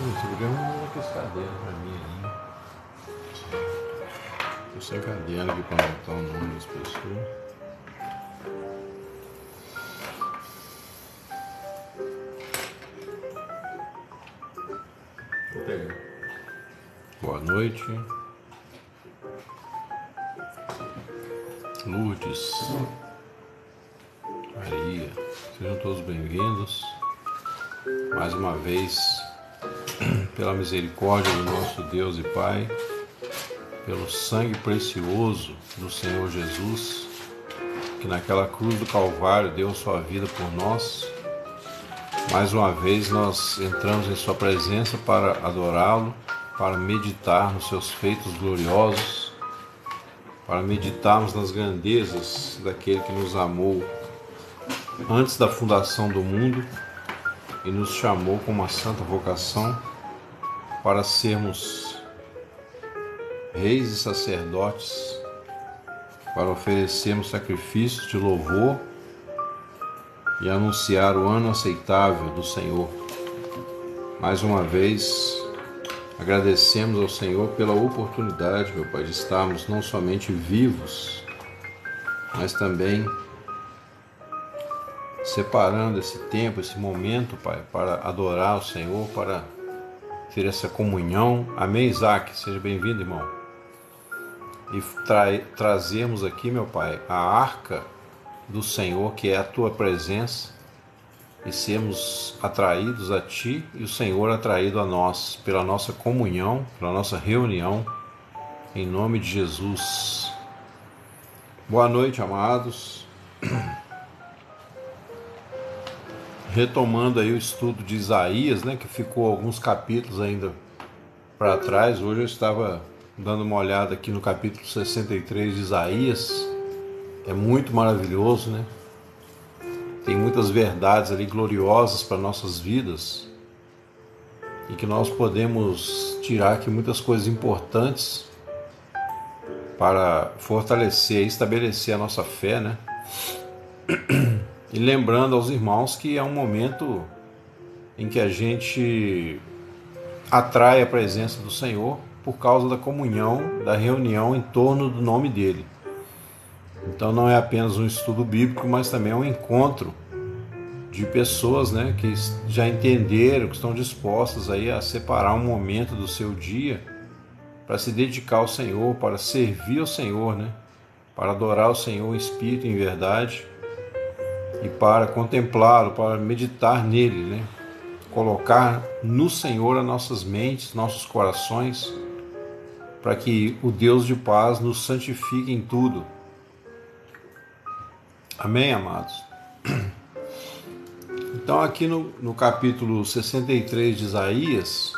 Isso, eu quero uma pescadeira pra mim aí. Tô sem caderno aqui pra anotar o nome das pessoas. Vou pegar. Boa noite. Lourdes. Maria. Sejam todos bem-vindos. Mais uma vez, pela misericórdia do nosso Deus e Pai, pelo sangue precioso do Senhor Jesus, que naquela cruz do Calvário deu sua vida por nós. Mais uma vez nós entramos em sua presença para adorá-lo, para meditar nos seus feitos gloriosos, para meditarmos nas grandezas daquele que nos amou antes da fundação do mundo e nos chamou com uma santa vocação para sermos reis e sacerdotes, para oferecermos sacrifícios de louvor e anunciar o ano aceitável do Senhor. Mais uma vez, agradecemos ao Senhor pela oportunidade, meu Pai, de estarmos não somente vivos, mas também separando esse tempo, esse momento, Pai, para adorar o Senhor, para ter essa comunhão. Amém, Isaac? Seja bem-vindo, irmão. E trazermos aqui, meu Pai, a arca do Senhor, que é a Tua presença, e sermos atraídos a Ti e o Senhor atraído a nós, pela nossa comunhão, pela nossa reunião, em nome de Jesus. Boa noite, amados. Retomando aí o estudo de Isaías, né, que ficou alguns capítulos ainda para trás. Hoje eu estava dando uma olhada aqui no capítulo 63 de Isaías. É muito maravilhoso, né? Tem muitas verdades ali gloriosas para nossas vidas e que nós podemos tirar aqui muitas coisas importantes para fortalecer e estabelecer a nossa fé, né? E lembrando aos irmãos que é um momento em que a gente atrai a presença do Senhor por causa da comunhão, da reunião em torno do nome dele. Então não é apenas um estudo bíblico, mas também é um encontro de pessoas, né, que já entenderam, que estão dispostas aí a separar um momento do seu dia para se dedicar ao Senhor, para servir ao Senhor, né, para adorar o Senhor em espírito e em verdade, e para contemplá-lo, para meditar nele, né, colocar no Senhor as nossas mentes, nossos corações, para que o Deus de paz nos santifique em tudo. Amém, amados? Então aqui no capítulo 63 de Isaías.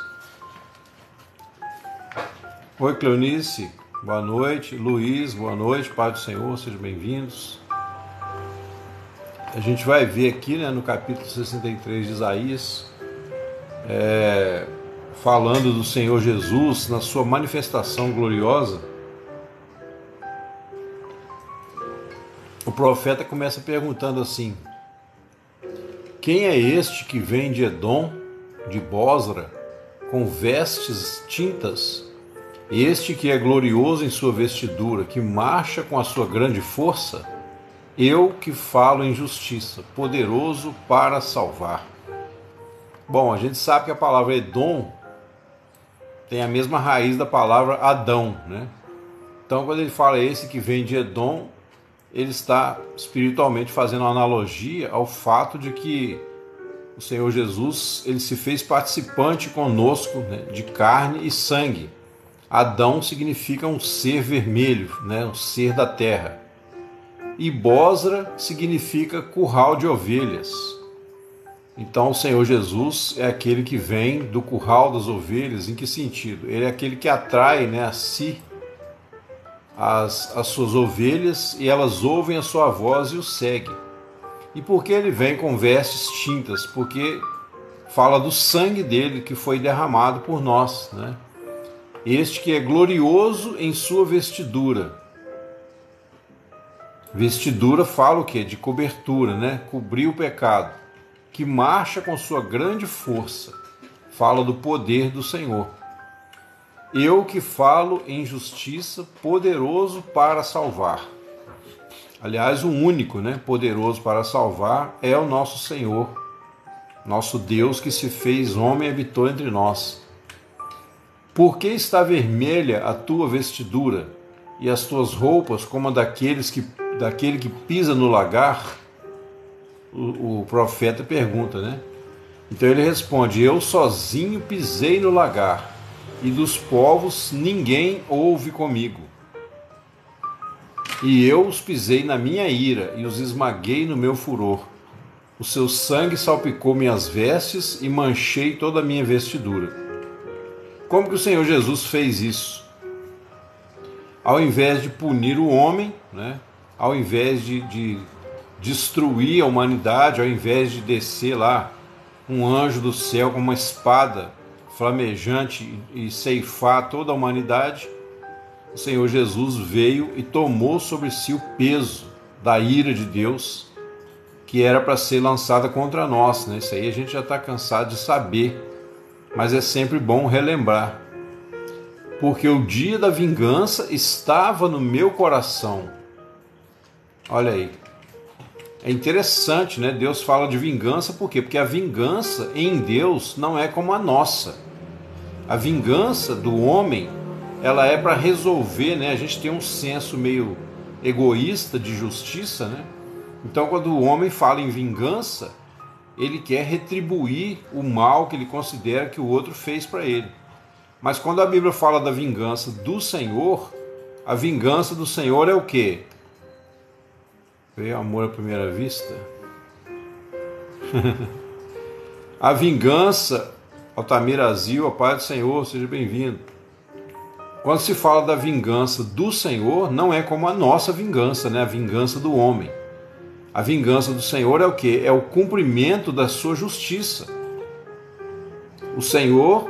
Oi, Cleonice, boa noite. Luiz, boa noite, Pai do Senhor, sejam bem-vindos. A gente vai ver aqui, né, no capítulo 63 de Isaías, falando do Senhor Jesus na sua manifestação gloriosa. O profeta começa perguntando assim: quem é este que vem de Edom, de Bosra, com vestes tintas? Este que é glorioso em sua vestidura, que marcha com a sua grande força? Eu que falo em justiça, poderoso para salvar. Bom, a gente sabe que a palavra Edom tem a mesma raiz da palavra Adão, né? Então, quando ele fala esse que vem de Edom, ele está espiritualmente fazendo uma analogia ao fato de que o Senhor Jesus, ele se fez participante conosco, né, de carne e sangue. Adão significa um ser vermelho, né, um ser da terra. E Bosra significa curral de ovelhas. Então o Senhor Jesus é aquele que vem do curral das ovelhas. Em que sentido? Ele é aquele que atrai, né, a si as suas ovelhas, e elas ouvem a sua voz e o seguem. E por que ele vem com vestes tintas? Porque fala do sangue dele que foi derramado por nós, né? Este que é glorioso em sua vestidura. Vestidura fala o quê? De cobertura, né? Cobrir o pecado. Que marcha com sua grande força. fala do poder do Senhor. Eu que falo em justiça, poderoso para salvar. Aliás, o único, né, poderoso para salvar é o nosso Senhor, nosso Deus que se fez homem e habitou entre nós. Por que está vermelha a tua vestidura e as tuas roupas como a daquele que pisa no lagar? O profeta pergunta, né? Então ele responde: eu sozinho pisei no lagar, e dos povos ninguém houve comigo. E eu os pisei na minha ira, e os esmaguei no meu furor. O seu sangue salpicou minhas vestes, e manchei toda a minha vestidura. Como que o Senhor Jesus fez isso? Ao invés de punir o homem, né? Ao invés de destruir a humanidade, ao invés de descer lá um anjo do céu com uma espada flamejante e ceifar toda a humanidade, o Senhor Jesus veio e tomou sobre si o peso da ira de Deus, que era para ser lançada contra nós, né? Isso aí a gente já está cansado de saber, mas é sempre bom relembrar, porque o dia da vingança estava no meu coração. Olha aí, é interessante, né? Deus fala de vingança, por quê? Porque a vingança em Deus não é como a nossa. A vingança do homem, ela é para resolver, né? A gente tem um senso meio egoísta de justiça, né? Então, quando o homem fala em vingança, ele quer retribuir o mal que ele considera que o outro fez para ele. Mas quando a Bíblia fala da vingança do Senhor, a vingança do Senhor é o quê? Veio amor à primeira vista? A vingança, Altamir Azil, a paz do Senhor, seja bem-vindo. Quando se fala da vingança do Senhor, não é como a nossa vingança, né? A vingança do homem. A vingança do Senhor é o quê? É o cumprimento da sua justiça. O Senhor,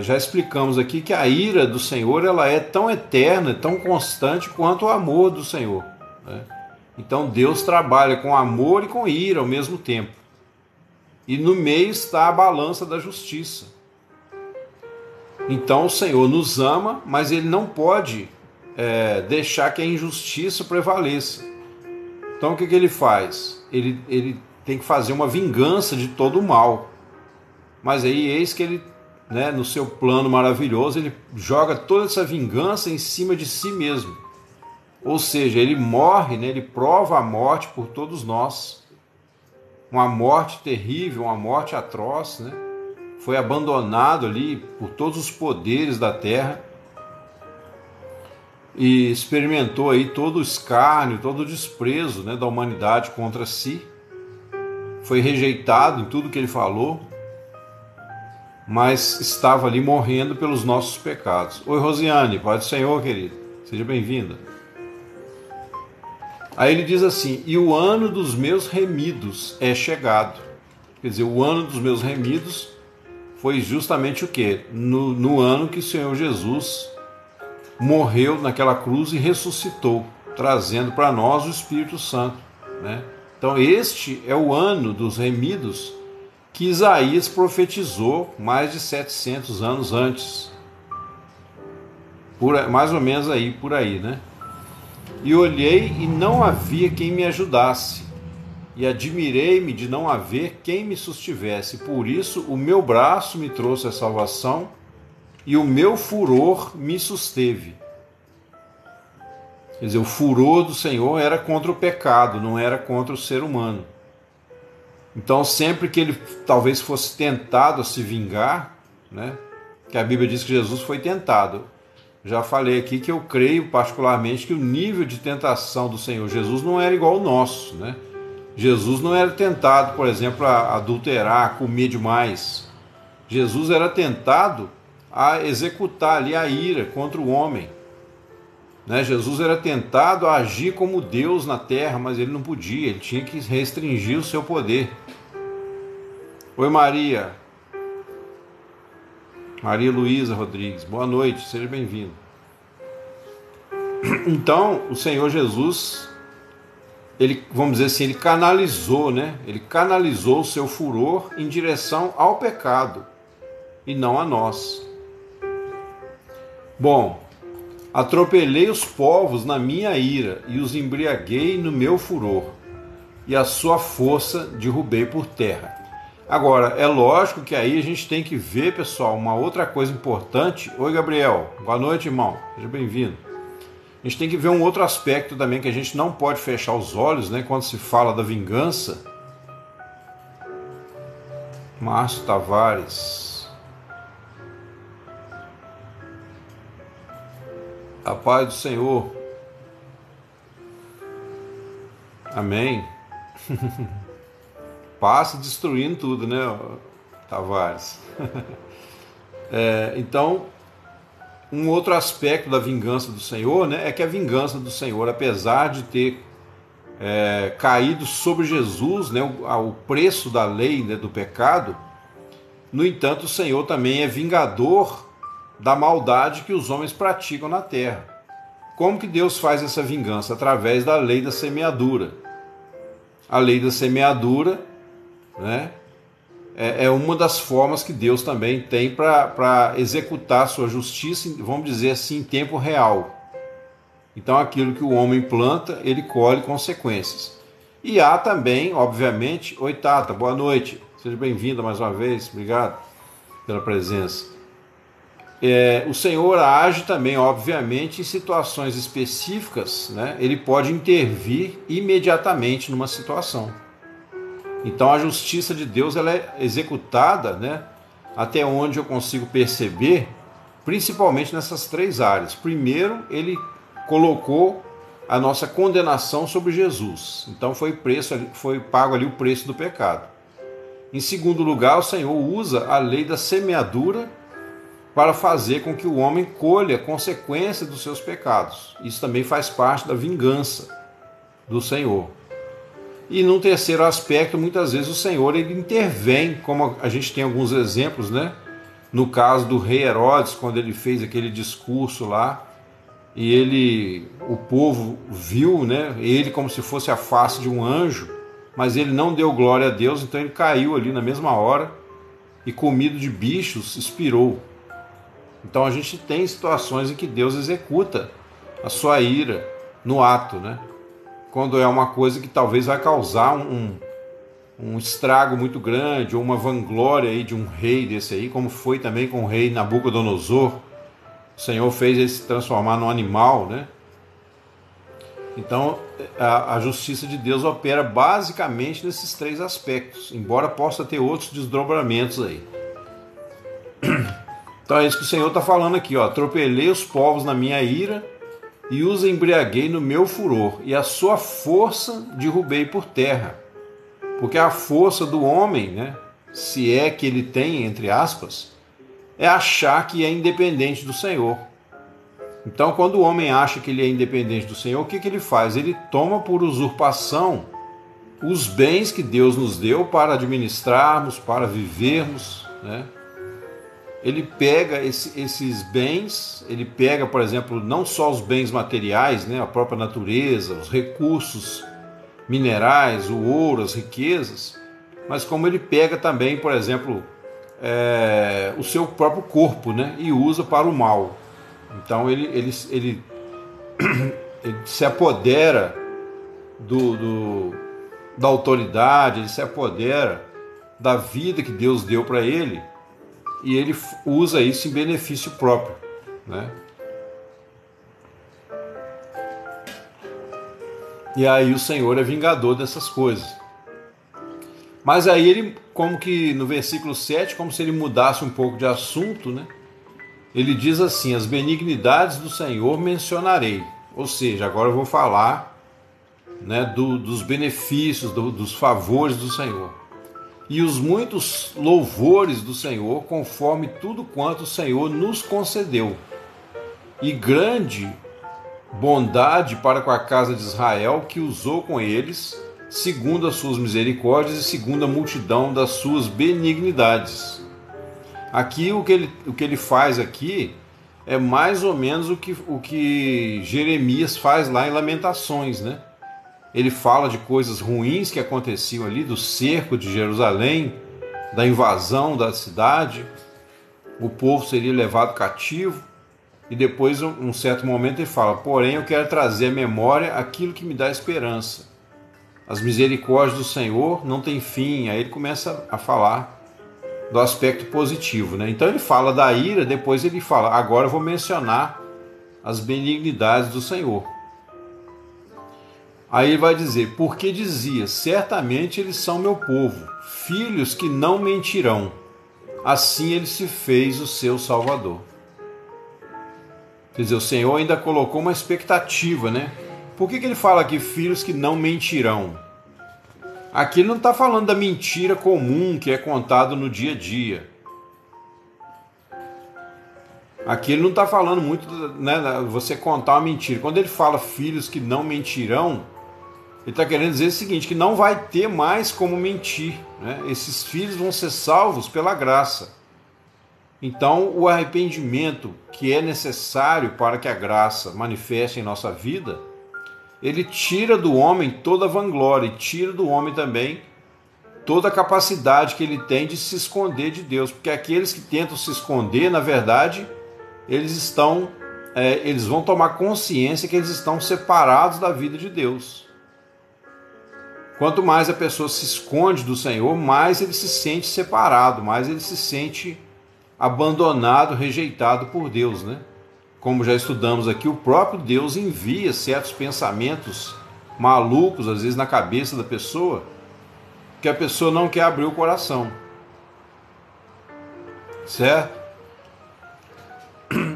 já explicamos aqui que a ira do Senhor, ela é tão eterna, tão constante quanto o amor do Senhor, né? Então Deus trabalha com amor e com ira ao mesmo tempo. E no meio está a balança da justiça. Então o Senhor nos ama, mas Ele não pode deixar que a injustiça prevaleça. Então o que Ele faz? Ele tem que fazer uma vingança de todo o mal. Mas aí eis que Ele, né, no seu plano maravilhoso, Ele joga toda essa vingança em cima de si mesmo. Ou seja, Ele morre, né, Ele prova a morte por todos nós. Uma morte terrível, uma morte atroz, né? Foi abandonado ali por todos os poderes da terra e experimentou aí todo o escárnio, todo o desprezo, né, da humanidade contra si. Foi rejeitado em tudo que Ele falou, mas estava ali morrendo pelos nossos pecados. Oi, Rosiane, paz do Senhor, querido. Seja bem-vinda. Aí ele diz assim: e o ano dos meus remidos é chegado. Quer dizer, o ano dos meus remidos foi justamente o quê? No ano que o Senhor Jesus morreu naquela cruz e ressuscitou, trazendo para nós o Espírito Santo, né? Então este é o ano dos remidos que Isaías profetizou mais de 700 anos antes. Mais ou menos aí, por aí, né? E olhei e não havia quem me ajudasse, e admirei-me de não haver quem me sustivesse. Por isso o meu braço me trouxe a salvação, e o meu furor me susteve. Quer dizer, o furor do Senhor era contra o pecado, não era contra o ser humano. Então sempre que ele talvez fosse tentado a se vingar, né, que a Bíblia diz que Jesus foi tentado. Já falei aqui que eu creio particularmente que o nível de tentação do Senhor Jesus não era igual ao nosso, né? Jesus não era tentado, por exemplo, a adulterar, a comer demais. Jesus era tentado a executar ali a ira contra o homem, né? Jesus era tentado a agir como Deus na terra, mas ele não podia, ele tinha que restringir o seu poder. Oi, Maria. Maria Luísa Rodrigues, boa noite, seja bem-vindo. Então, o Senhor Jesus, ele, vamos dizer assim, ele canalizou, né? Ele canalizou o seu furor em direção ao pecado. e não a nós. Bom, atropelei os povos na minha ira e os embriaguei no meu furor, e a sua força derrubei por terra. Agora, é lógico que aí a gente tem que ver, pessoal, uma outra coisa importante. Oi, Gabriel. Boa noite, irmão. Seja bem-vindo. A gente tem que ver um outro aspecto também, que a gente não pode fechar os olhos, né, quando se fala da vingança. Márcio Tavares. A paz do Senhor. Amém. Passa destruindo tudo, né, Tavares? Então, um outro aspecto da vingança do Senhor, né, é que a vingança do Senhor, apesar de ter caído sobre Jesus, né, o preço da lei, né, do pecado, no entanto, o Senhor também é vingador da maldade que os homens praticam na terra. Como que Deus faz essa vingança? Através da lei da semeadura. A lei da semeadura, né, é uma das formas que Deus também tem para executar sua justiça, vamos dizer assim, em tempo real. Então, aquilo que o homem planta, ele colhe consequências. E há também, obviamente... Oi, Tata, boa noite. Seja bem-vinda mais uma vez. Obrigado pela presença. O Senhor age também, obviamente, em situações específicas, né? Ele pode intervir imediatamente numa situação. Então, a justiça de Deus ela é executada, né, até onde eu consigo perceber, principalmente nessas três áreas. Primeiro, ele colocou a nossa condenação sobre Jesus. Então foi pago ali o preço do pecado. Em segundo lugar, o Senhor usa a lei da semeadura para fazer com que o homem colha consequência dos seus pecados. Isso também faz parte da vingança do Senhor. E num terceiro aspecto, muitas vezes o Senhor ele intervém, como a gente tem alguns exemplos, né? No caso do rei Herodes, quando ele fez aquele discurso lá, e o povo viu, né, ele como se fosse a face de um anjo, mas ele não deu glória a Deus, então ele caiu ali na mesma hora e, comido de bichos, expirou. Então a gente tem situações em que Deus executa a sua ira no ato, né? Quando é uma coisa que talvez vai causar um estrago muito grande, ou uma vanglória aí de um rei desse aí, como foi também com o rei Nabucodonosor. O Senhor fez ele se transformar num animal, né? Então, a justiça de Deus opera basicamente nesses três aspectos, embora possa ter outros desdobramentos aí. Então é isso que o Senhor está falando aqui, ó. Atropelei os povos na minha ira e os embriaguei no meu furor, e a sua força derrubei por terra. Porque a força do homem, né, se é que ele tem, entre aspas, é achar que é independente do Senhor. Então, quando o homem acha que ele é independente do Senhor, o que ele faz? Ele toma por usurpação os bens que Deus nos deu para administrarmos, para vivermos, né? Ele pega esses bens, ele pega, por exemplo, não só os bens materiais, né, a própria natureza, os recursos minerais, o ouro, as riquezas, mas como ele pega também, por exemplo, o seu próprio corpo, né, e usa para o mal. Então ele se apodera da autoridade, ele se apodera da vida que Deus deu para ele, e ele usa isso em benefício próprio, né? E aí o Senhor é vingador dessas coisas. Mas aí ele, como que no versículo 7, como se ele mudasse um pouco de assunto, né? Ele diz assim: as benignidades do Senhor mencionarei. Ou seja, agora eu vou falar, né, dos benefícios, dos favores do Senhor. E os muitos louvores do Senhor, conforme tudo quanto o Senhor nos concedeu. E grande bondade para com a casa de Israel, que usou com eles, segundo as suas misericórdias e segundo a multidão das suas benignidades. Aqui o que ele faz aqui é mais ou menos o que Jeremias faz lá em Lamentações, né? Ele fala de coisas ruins que aconteciam ali, do cerco de Jerusalém, da invasão da cidade, o povo seria levado cativo, e depois, um certo momento, ele fala: porém, eu quero trazer à memória aquilo que me dá esperança. As misericórdias do Senhor não têm fim. Aí ele começa a falar do aspecto positivo, né? Então ele fala da ira, depois ele fala: agora eu vou mencionar as benignidades do Senhor. Aí ele vai dizer: porque dizia, certamente eles são meu povo, filhos que não mentirão. Assim ele se fez o seu Salvador. Quer dizer, o Senhor ainda colocou uma expectativa, né? Por que ele fala aqui filhos que não mentirão? Aqui ele não está falando da mentira comum que é contado no dia a dia. Aqui ele não está falando muito, né, você contar uma mentira. Quando ele fala filhos que não mentirão, ele está querendo dizer o seguinte, que não vai ter mais como mentir, né? Esses filhos vão ser salvos pela graça. Então, o arrependimento que é necessário para que a graça manifeste em nossa vida, ele tira do homem toda a vanglória e tira do homem também toda a capacidade que ele tem de se esconder de Deus. Porque aqueles que tentam se esconder, na verdade, eles vão tomar consciência que eles estão separados da vida de Deus. Quanto mais a pessoa se esconde do Senhor, mais ele se sente separado, mais ele se sente abandonado, rejeitado por Deus, né? Como já estudamos aqui, o próprio Deus envia certos pensamentos malucos, às vezes na cabeça da pessoa, que a pessoa não quer abrir o coração. Certo?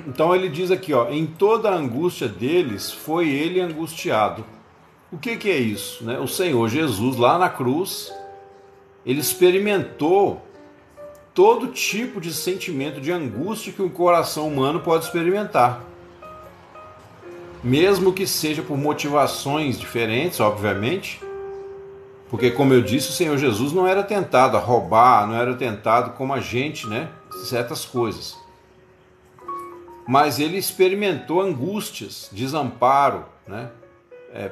Então ele diz aqui, ó, em toda a angústia deles foi ele angustiado. O que é isso, né? O Senhor Jesus lá na cruz, ele experimentou todo tipo de sentimento de angústia que o coração humano pode experimentar. Mesmo que seja por motivações diferentes, obviamente, porque, como eu disse, o Senhor Jesus não era tentado a roubar, não era tentado como a gente, né? Certas coisas. Mas ele experimentou angústias, desamparo, né?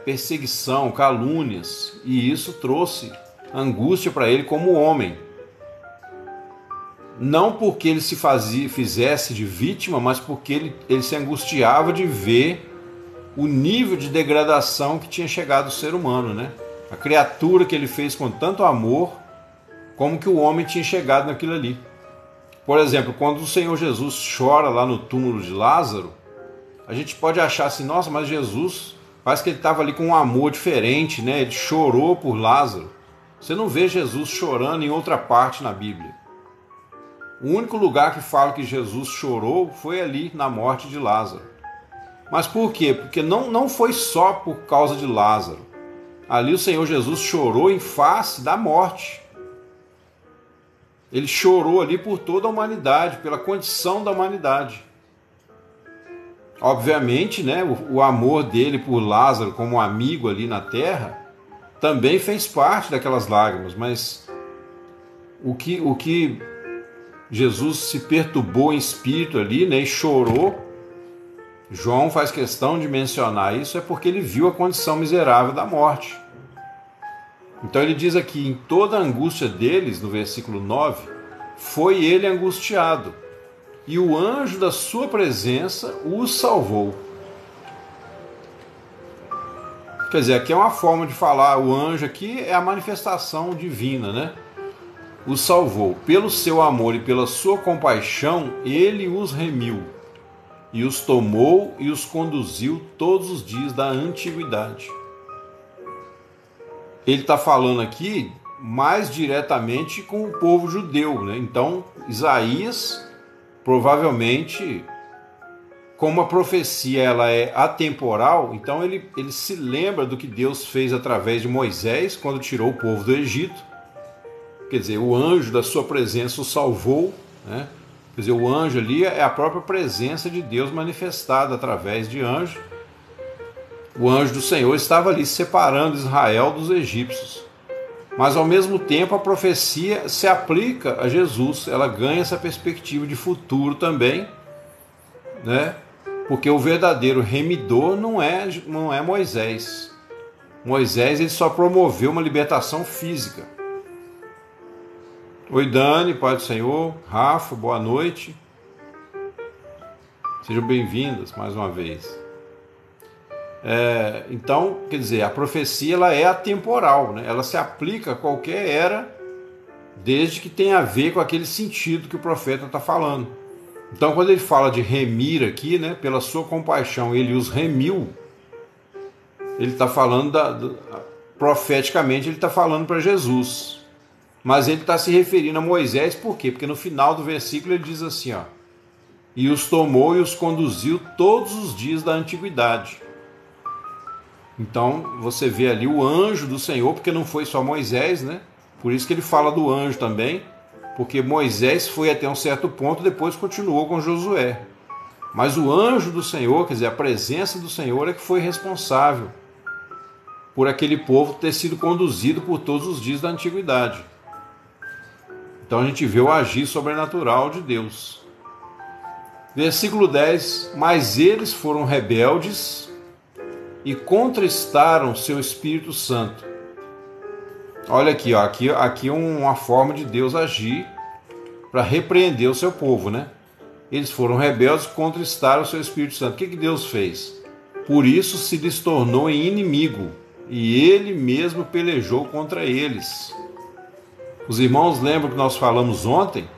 Perseguição, calúnias, e isso trouxe angústia para ele como homem. Não porque ele se fizesse de vítima, mas porque ele se angustiava de ver o nível de degradação que tinha chegado o ser humano, né? A criatura que ele fez com tanto amor, como que o homem tinha chegado naquilo ali. Por exemplo, quando o Senhor Jesus chora lá no túmulo de Lázaro, a gente pode achar assim, nossa, mas Jesus parece que ele estava ali com um amor diferente, né? Ele chorou por Lázaro. Você não vê Jesus chorando em outra parte na Bíblia. O único lugar que fala que Jesus chorou foi ali na morte de Lázaro. Mas por quê? Porque não foi só por causa de Lázaro. Ali o Senhor Jesus chorou em face da morte. Ele chorou ali por toda a humanidade, pela condição da humanidade. Obviamente, né, o amor dele por Lázaro como amigo ali na terra também fez parte daquelas lágrimas, mas o que Jesus se perturbou em espírito ali, né, e chorou, João faz questão de mencionar isso, é porque ele viu a condição miserável da morte. Então ele diz aqui, em toda a angústia deles, no versículo 9, foi ele angustiado, e o anjo da sua presença os salvou. Quer dizer, aqui é uma forma de falar, o anjo aqui é a manifestação divina, né? Os salvou. Pelo seu amor e pela sua compaixão, ele os remiu, e os tomou e os conduziu todos os dias da antiguidade. Ele está falando aqui mais diretamente com o povo judeu, né? Então, Isaías, provavelmente, como a profecia ela é atemporal, então ele se lembra do que Deus fez através de Moisés, quando tirou o povo do Egito. Quer dizer, o anjo da sua presença o salvou, né? Quer dizer, o anjo ali é a própria presença de Deus manifestada através de anjo. O anjo do Senhor estava ali separando Israel dos egípcios. Mas ao mesmo tempo a profecia se aplica a Jesus, ela ganha essa perspectiva de futuro também, né? Porque o verdadeiro remidor não é Moisés. Moisés ele só promoveu uma libertação física. Oi Dani, Pai do Senhor, Rafa, boa noite. Sejam bem-vindas mais uma vez. Então, quer dizer, a profecia ela é atemporal, né? Ela se aplica a qualquer era, desde que tenha a ver com aquele sentido que o profeta está falando. Então, quando ele fala de remir aqui, né, pela sua compaixão, ele os remiu, ele está falando, profeticamente, ele está falando para Jesus. Mas ele está se referindo a Moisés, por quê? Porque no final do versículo ele diz assim, ó, e os tomou e os conduziu todos os dias da antiguidade. Então, você vê ali o anjo do Senhor, porque não foi só Moisés, né? Por isso que ele fala do anjo também, porque Moisés foi até um certo ponto, depois continuou com Josué. Mas o anjo do Senhor, quer dizer, a presença do Senhor é que foi responsável por aquele povo ter sido conduzido por todos os dias da antiguidade. Então a gente vê o agir sobrenatural de Deus. Versículo 10, mas eles foram rebeldes e contristaram seu Espírito Santo. Olha aqui, ó, aqui é uma forma de Deus agir para repreender o seu povo, né? Eles foram rebeldes e contristaram o seu Espírito Santo. O que Deus fez? Por isso se lhes tornou em inimigo, e ele mesmo pelejou contra eles. Os irmãos lembram que nós falamos ontem?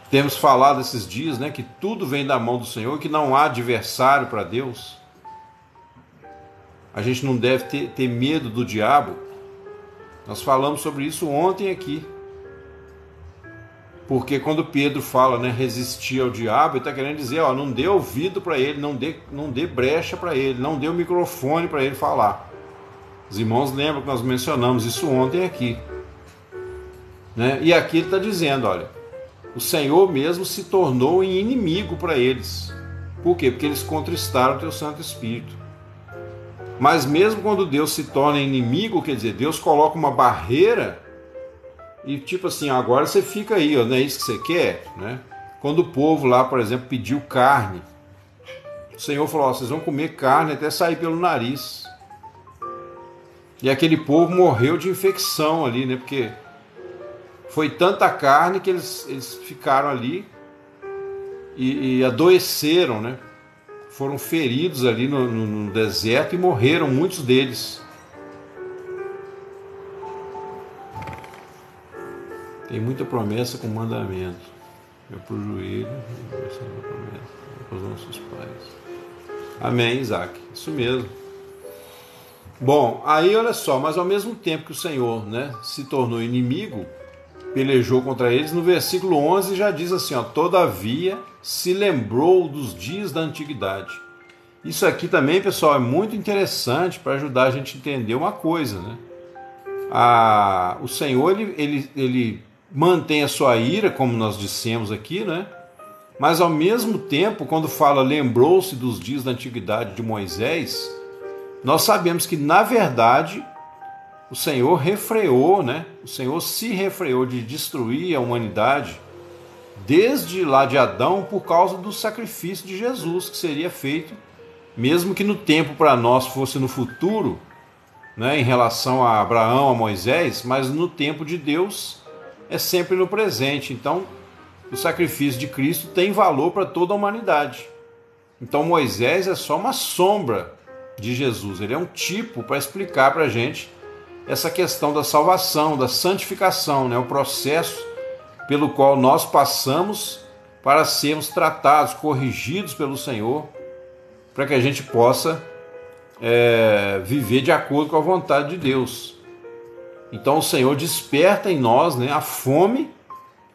Temos falado esses dias, né, que tudo vem da mão do Senhor, que não há adversário para Deus. A gente não deve ter medo do diabo. Nós falamos sobre isso ontem aqui. Porque quando Pedro fala, né, resistir ao diabo, ele está querendo dizer, ó, não dê ouvido para ele, não dê brecha para ele, não dê o microfone para ele falar. Os irmãos lembram que nós mencionamos isso ontem aqui. Né? E aqui ele está dizendo, olha, o Senhor mesmo se tornou em inimigo para eles. Por quê? Porque eles contristaram o teu Santo Espírito. Mas mesmo quando Deus se torna inimigo, quer dizer, Deus coloca uma barreira e tipo assim, agora você fica aí, ó, não é isso que você quer? Né? Quando o povo lá, por exemplo, pediu carne, o Senhor falou, ó, vocês vão comer carne até sair pelo nariz. E aquele povo morreu de infecção ali, né? Porque foi tanta carne que eles ficaram ali e adoeceram, né? Foram feridos ali no deserto e morreram muitos deles. Tem muita promessa com mandamento. Eu pro joelho, para os nossos pais. Amém, Isaac. Isso mesmo. Bom, aí olha só, mas ao mesmo tempo que o Senhor, né, se tornou inimigo, pelejou contra eles, no versículo 11 já diz assim, ó, todavia se lembrou dos dias da antiguidade. Isso aqui também, pessoal, é muito interessante para ajudar a gente a entender uma coisa, né? O Senhor, ele mantém a sua ira, como nós dissemos aqui, né? Mas ao mesmo tempo, quando fala lembrou-se dos dias da antiguidade de Moisés, nós sabemos que, na verdade, o Senhor refreou, né? O Senhor se refreou de destruir a humanidade desde lá de Adão por causa do sacrifício de Jesus que seria feito, mesmo que no tempo para nós fosse no futuro, né, em relação a Abraão, a Moisés, mas no tempo de Deus é sempre no presente. Então, o sacrifício de Cristo tem valor para toda a humanidade. Então, Moisés é só uma sombra de Jesus, ele é um tipo para explicar para a gente essa questão da salvação, da santificação, né? O processo pelo qual nós passamos para sermos tratados, corrigidos pelo Senhor, para que a gente possa viver de acordo com a vontade de Deus. Então o Senhor desperta em nós, né, a fome,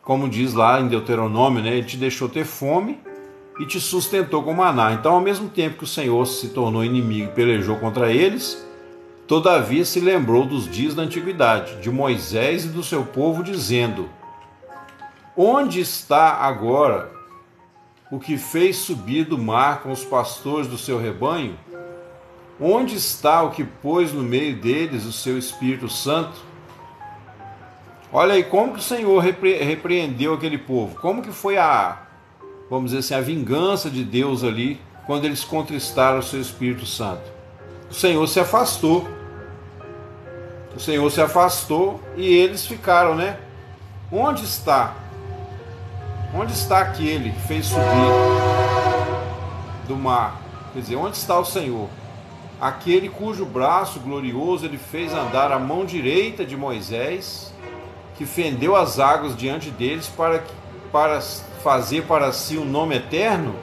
como diz lá em Deuteronômio, né, ele te deixou ter fome e te sustentou com maná. Então, ao mesmo tempo que o Senhor se tornou inimigo e pelejou contra eles, todavia se lembrou dos dias da antiguidade, de Moisés e do seu povo, dizendo, onde está agora o que fez subir do mar com os pastores do seu rebanho? Onde está o que pôs no meio deles o seu Espírito Santo? Olha aí como que o Senhor repreendeu aquele povo. Como que foi vamos dizer assim, a vingança de Deus ali, quando eles contristaram o seu Espírito Santo. O Senhor se afastou. O Senhor se afastou e eles ficaram, né? Onde está Onde está aquele que fez subir do mar? Quer dizer, onde está o Senhor? Aquele cujo braço glorioso ele fez andar à mão direita de Moisés, que fendeu as águas diante deles para fazer para si um nome eterno?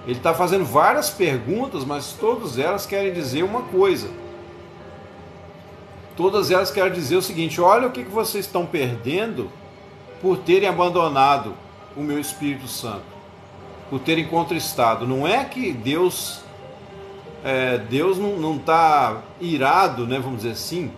Ele está fazendo várias perguntas, mas todas elas querem dizer uma coisa. Todas elas querem dizer o seguinte: olha o que vocês estão perdendo por terem abandonado o meu Espírito Santo, por terem contristado. Não é que Deus não está irado, né, vamos dizer assim.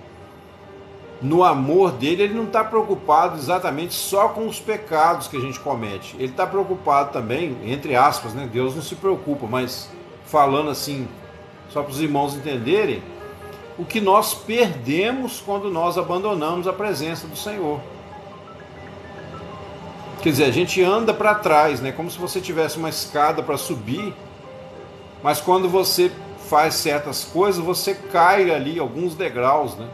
No amor dele, ele não está preocupado exatamente só com os pecados que a gente comete. Ele está preocupado também, entre aspas, né? Deus não se preocupa, mas falando assim, só para os irmãos entenderem, o que nós perdemos quando nós abandonamos a presença do Senhor. Quer dizer, a gente anda para trás, né? Como se você tivesse uma escada para subir, mas quando você faz certas coisas, você cai ali alguns degraus, né?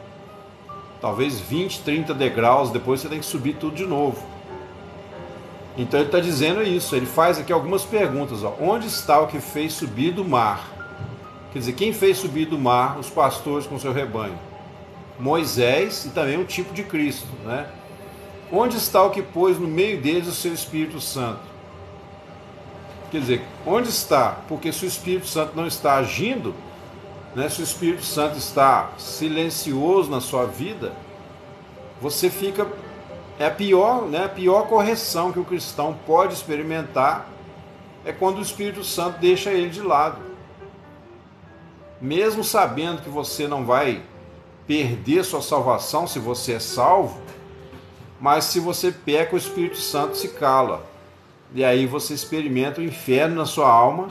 Talvez 20, 30 degraus, depois você tem que subir tudo de novo. Então ele está dizendo isso, ele faz aqui algumas perguntas. Ó. Onde está o que fez subir do mar? Quer dizer, quem fez subir do mar os pastores com seu rebanho? Moisés e também um tipo de Cristo, né? Onde está o que pôs no meio deles o seu Espírito Santo? Quer dizer, onde está? Porque se o Espírito Santo não está agindo, né, se o Espírito Santo está silencioso na sua vida, você fica... É a pior correção que o cristão pode experimentar é quando o Espírito Santo deixa ele de lado. Mesmo sabendo que você não vai perder sua salvação se você é salvo, mas se você peca, o Espírito Santo se cala. E aí você experimenta o inferno na sua alma,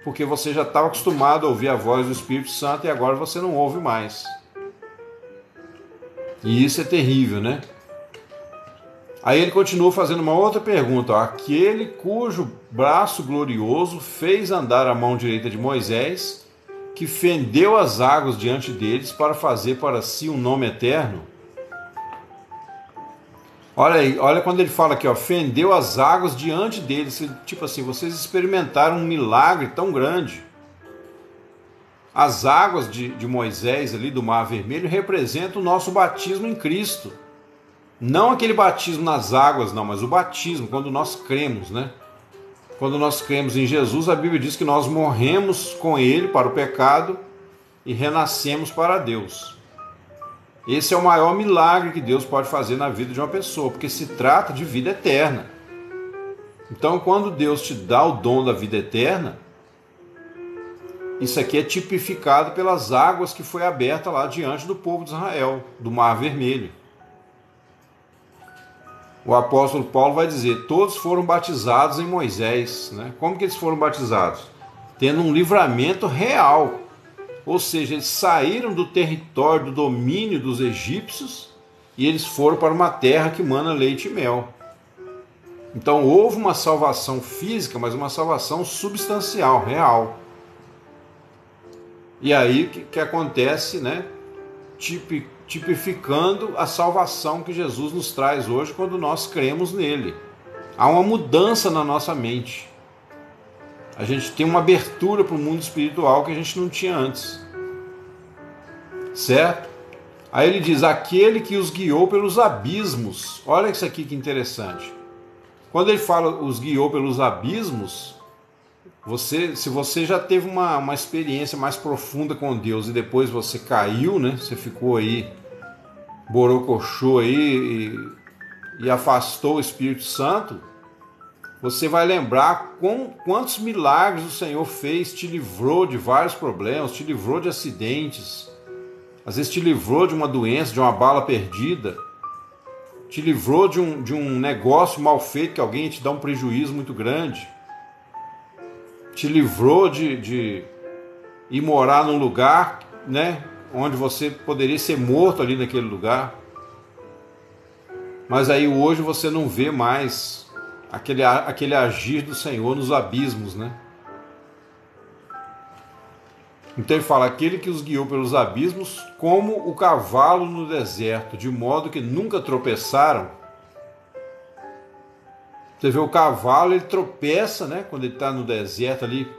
porque você já estava acostumado a ouvir a voz do Espírito Santo e agora você não ouve mais. E isso é terrível, né? Aí ele continua fazendo uma outra pergunta. Ó. Aquele cujo braço glorioso fez andar a mão direita de Moisés, que fendeu as águas diante deles para fazer para si um nome eterno. Olha aí, olha quando ele fala aqui, ó, fendeu as águas diante deles. Tipo assim, vocês experimentaram um milagre tão grande. As águas de Moisés ali do Mar Vermelho representam o nosso batismo em Cristo. Não aquele batismo nas águas, não, mas o batismo, quando nós cremos, né? Quando nós cremos em Jesus, a Bíblia diz que nós morremos com Ele para o pecado e renascemos para Deus. Esse é o maior milagre que Deus pode fazer na vida de uma pessoa, porque se trata de vida eterna. Então, quando Deus te dá o dom da vida eterna, isso aqui é tipificado pelas águas que foi aberta lá diante do povo de Israel, do Mar Vermelho. O apóstolo Paulo vai dizer, todos foram batizados em Moisés, né? Como que eles foram batizados? Tendo um livramento real. Ou seja, eles saíram do território, do domínio dos egípcios e eles foram para uma terra que mana leite e mel. Então houve uma salvação física, mas uma salvação substancial, real. E aí o que acontece, né? Tipificando a salvação que Jesus nos traz hoje quando nós cremos nele. Há uma mudança na nossa mente. A gente tem uma abertura para o mundo espiritual que a gente não tinha antes. Certo? Aí ele diz, aquele que os guiou pelos abismos. Olha isso aqui que interessante. Quando ele fala os guiou pelos abismos, se você já teve uma experiência mais profunda com Deus e depois você caiu, né? Você ficou aí, borocochô aí e afastou o Espírito Santo, você vai lembrar quantos milagres o Senhor fez, te livrou de vários problemas, te livrou de acidentes, às vezes te livrou de uma doença, de uma bala perdida, te livrou de um negócio mal feito que alguém te dá um prejuízo muito grande, te livrou de ir morar num lugar, né, onde você poderia ser morto ali naquele lugar. Mas aí hoje você não vê mais aquele agir do Senhor nos abismos, né? Então ele fala, aquele que os guiou pelos abismos, como o cavalo no deserto, de modo que nunca tropeçaram. Você vê o cavalo, ele tropeça, né? Quando ele está no deserto ali,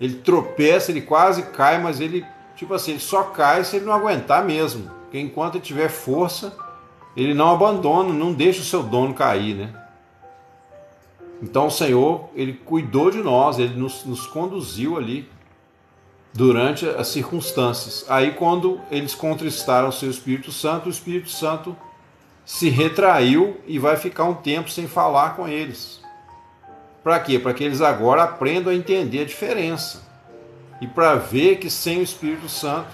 ele tropeça, ele quase cai, mas ele, tipo assim, ele só cai se ele não aguentar mesmo. Porque enquanto ele tiver força, ele não abandona, não deixa o seu dono cair, né? Então o Senhor, ele cuidou de nós, ele nos conduziu ali durante as circunstâncias. Aí quando eles contristaram o seu Espírito Santo, o Espírito Santo se retraiu e vai ficar um tempo sem falar com eles. Para quê? Para que eles agora aprendam a entender a diferença. E para ver que sem o Espírito Santo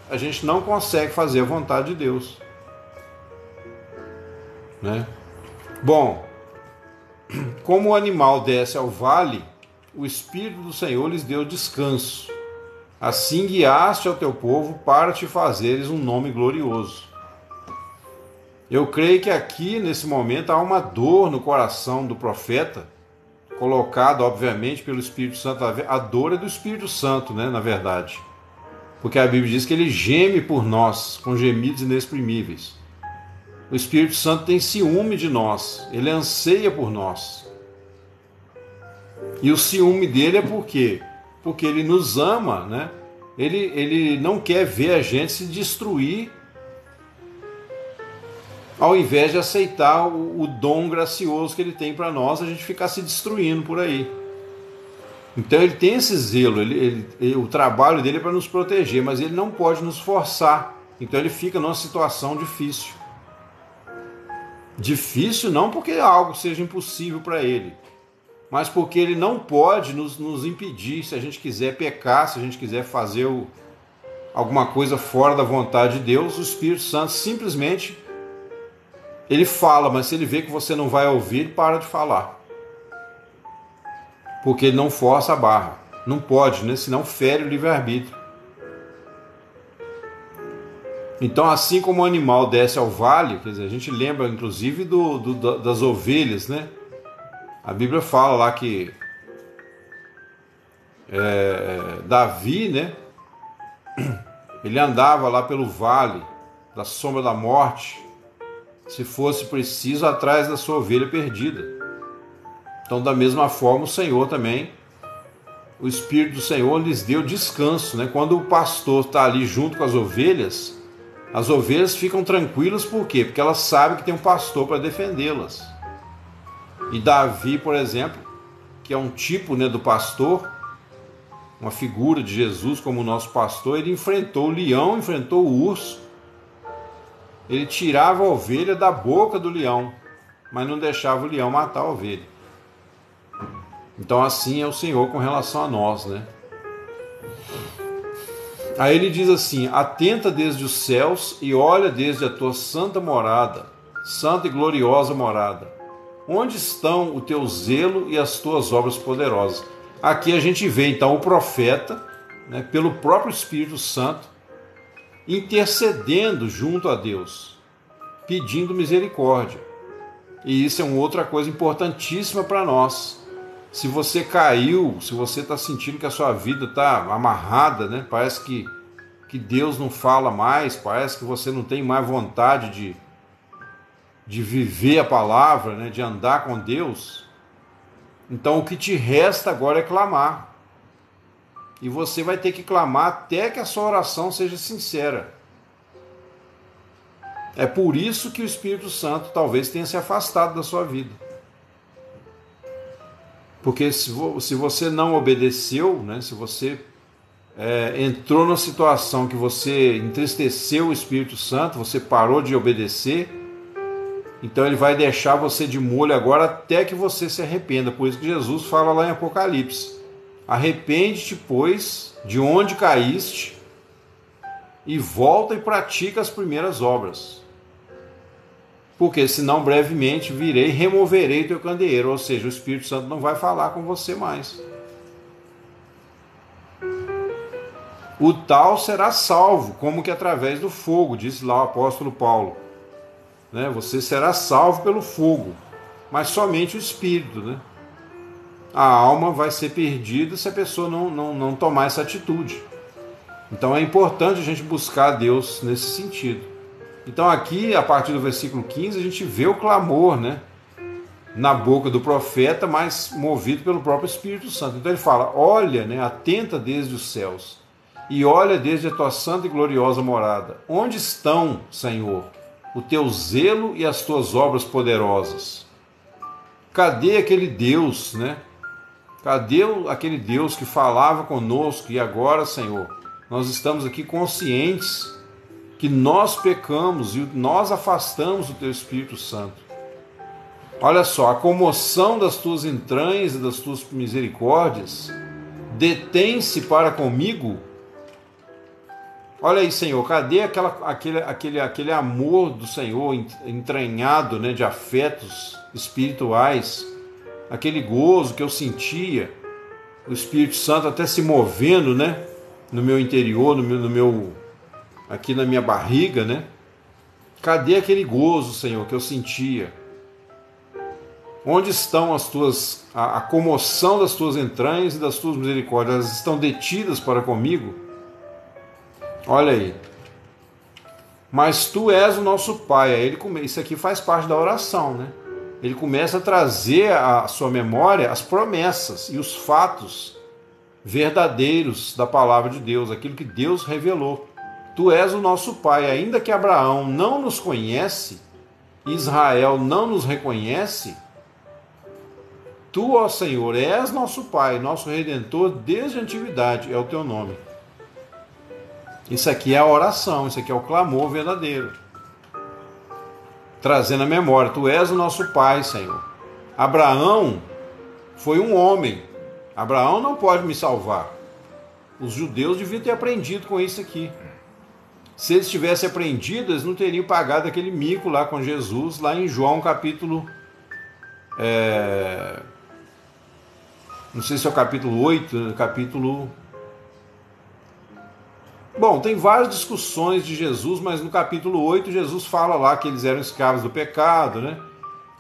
a gente não consegue fazer a vontade de Deus. Né? Bom, como o animal desce ao vale, o Espírito do Senhor lhes deu descanso. Assim guiaste ao teu povo para te fazeres um nome glorioso. Eu creio que aqui, nesse momento, há uma dor no coração do profeta, colocado, obviamente, pelo Espírito Santo. A dor é do Espírito Santo, né, na verdade. Porque a Bíblia diz que ele geme por nós, com gemidos inexprimíveis. O Espírito Santo tem ciúme de nós, ele anseia por nós. E o ciúme dele é por quê? Porque ele nos ama, né? Ele não quer ver a gente se destruir ao invés de aceitar o dom gracioso que ele tem para nós, a gente ficar se destruindo por aí. Então ele tem esse zelo, o trabalho dele é para nos proteger, mas ele não pode nos forçar. Então ele fica numa situação difícil. Difícil não porque algo seja impossível para ele, mas porque ele não pode nos impedir se a gente quiser pecar, se a gente quiser fazer alguma coisa fora da vontade de Deus. O Espírito Santo simplesmente ele fala, mas se ele vê que você não vai ouvir, ele para de falar. Porque ele não força a barra. Não pode, né? Senão fere o livre-arbítrio. Então, assim como o animal desce ao vale, quer dizer, a gente lembra inclusive das ovelhas, né? A Bíblia fala lá que Davi, né? Ele andava lá pelo vale da sombra da morte, se fosse preciso, atrás da sua ovelha perdida. Então, da mesma forma, o Senhor também, o Espírito do Senhor lhes deu descanso, né? Quando o pastor está ali junto com as ovelhas ficam tranquilas, por quê? Porque elas sabem que tem um pastor para defendê-las. E Davi, por exemplo, que é um tipo, né, do pastor, uma figura de Jesus como o nosso pastor, ele enfrentou o leão, enfrentou o urso. Ele tirava a ovelha da boca do leão, mas não deixava o leão matar a ovelha. Então assim é o Senhor com relação a nós, né? Aí ele diz assim: atenta desde os céus e olha desde a tua santa morada, santa e gloriosa morada. Onde estão o teu zelo e as tuas obras poderosas? Aqui a gente vê então o profeta, né, pelo próprio Espírito Santo, intercedendo junto a Deus, pedindo misericórdia. E isso é uma outra coisa importantíssima para nós. Se você caiu, se você está sentindo que a sua vida está amarrada, né? Parece que Deus não fala mais, parece que você não tem mais vontade de viver a palavra, né? De andar com Deus, então o que te resta agora é clamar. E você vai ter que clamar até que a sua oração seja sincera. É por isso que o Espírito Santo talvez tenha se afastado da sua vida. Porque se você não obedeceu, né, se você entrou numa situação que você entristeceu o Espírito Santo, você parou de obedecer, então ele vai deixar você de molho agora até que você se arrependa. Por isso que Jesus fala lá em Apocalipse: arrepende-te, pois, de onde caíste, e volta e pratica as primeiras obras. Porque senão brevemente virei e removerei teu candeeiro. Ou seja, o Espírito Santo não vai falar com você mais. O tal será salvo, como que através do fogo, disse lá o apóstolo Paulo. Né? Você será salvo pelo fogo, mas somente o Espírito, né? A alma vai ser perdida se a pessoa não tomar essa atitude. Então é importante a gente buscar a Deus nesse sentido. Então aqui, a partir do versículo 15, a gente vê o clamor, né, na boca do profeta, mas movido pelo próprio Espírito Santo. Então ele fala, olha, né, atenta desde os céus, e olha desde a tua santa e gloriosa morada. Onde estão, Senhor, o teu zelo e as tuas obras poderosas? Cadê aquele Deus, né? Cadê aquele Deus que falava conosco e agora, Senhor, nós estamos aqui conscientes que nós pecamos e nós afastamos o teu Espírito Santo. Olha só, a comoção das tuas entranhas e das tuas misericórdias detém-se para comigo. Olha aí, Senhor, cadê aquele amor do Senhor entranhado, né, de afetos espirituais, aquele gozo que eu sentia, o Espírito Santo até se movendo, né, no meu interior, aqui na minha barriga, né? Cadê aquele gozo, Senhor, que eu sentia? Onde estão a comoção das tuas entranhas e das tuas misericórdias? Elas estão detidas para comigo? Olha aí. Mas tu és o nosso Pai. Aí isso aqui faz parte da oração, né? Ele começa a trazer à sua memória as promessas e os fatos verdadeiros da palavra de Deus, aquilo que Deus revelou. Tu és o nosso Pai, ainda que Abraão não nos conhece, Israel não nos reconhece, tu, ó Senhor, és nosso Pai, nosso Redentor desde a antiguidade, é o teu nome. Isso aqui é a oração, isso aqui é o clamor verdadeiro. Trazendo a memória, tu és o nosso Pai, Senhor. Abraão foi um homem, Abraão não pode me salvar. Os judeus deviam ter aprendido com isso aqui. Se eles tivessem aprendido, eles não teriam pagado aquele mico lá com Jesus, lá em João capítulo... não sei se é o capítulo 8, capítulo... Bom, tem várias discussões de Jesus, mas no capítulo 8 Jesus fala lá que eles eram escravos do pecado, né?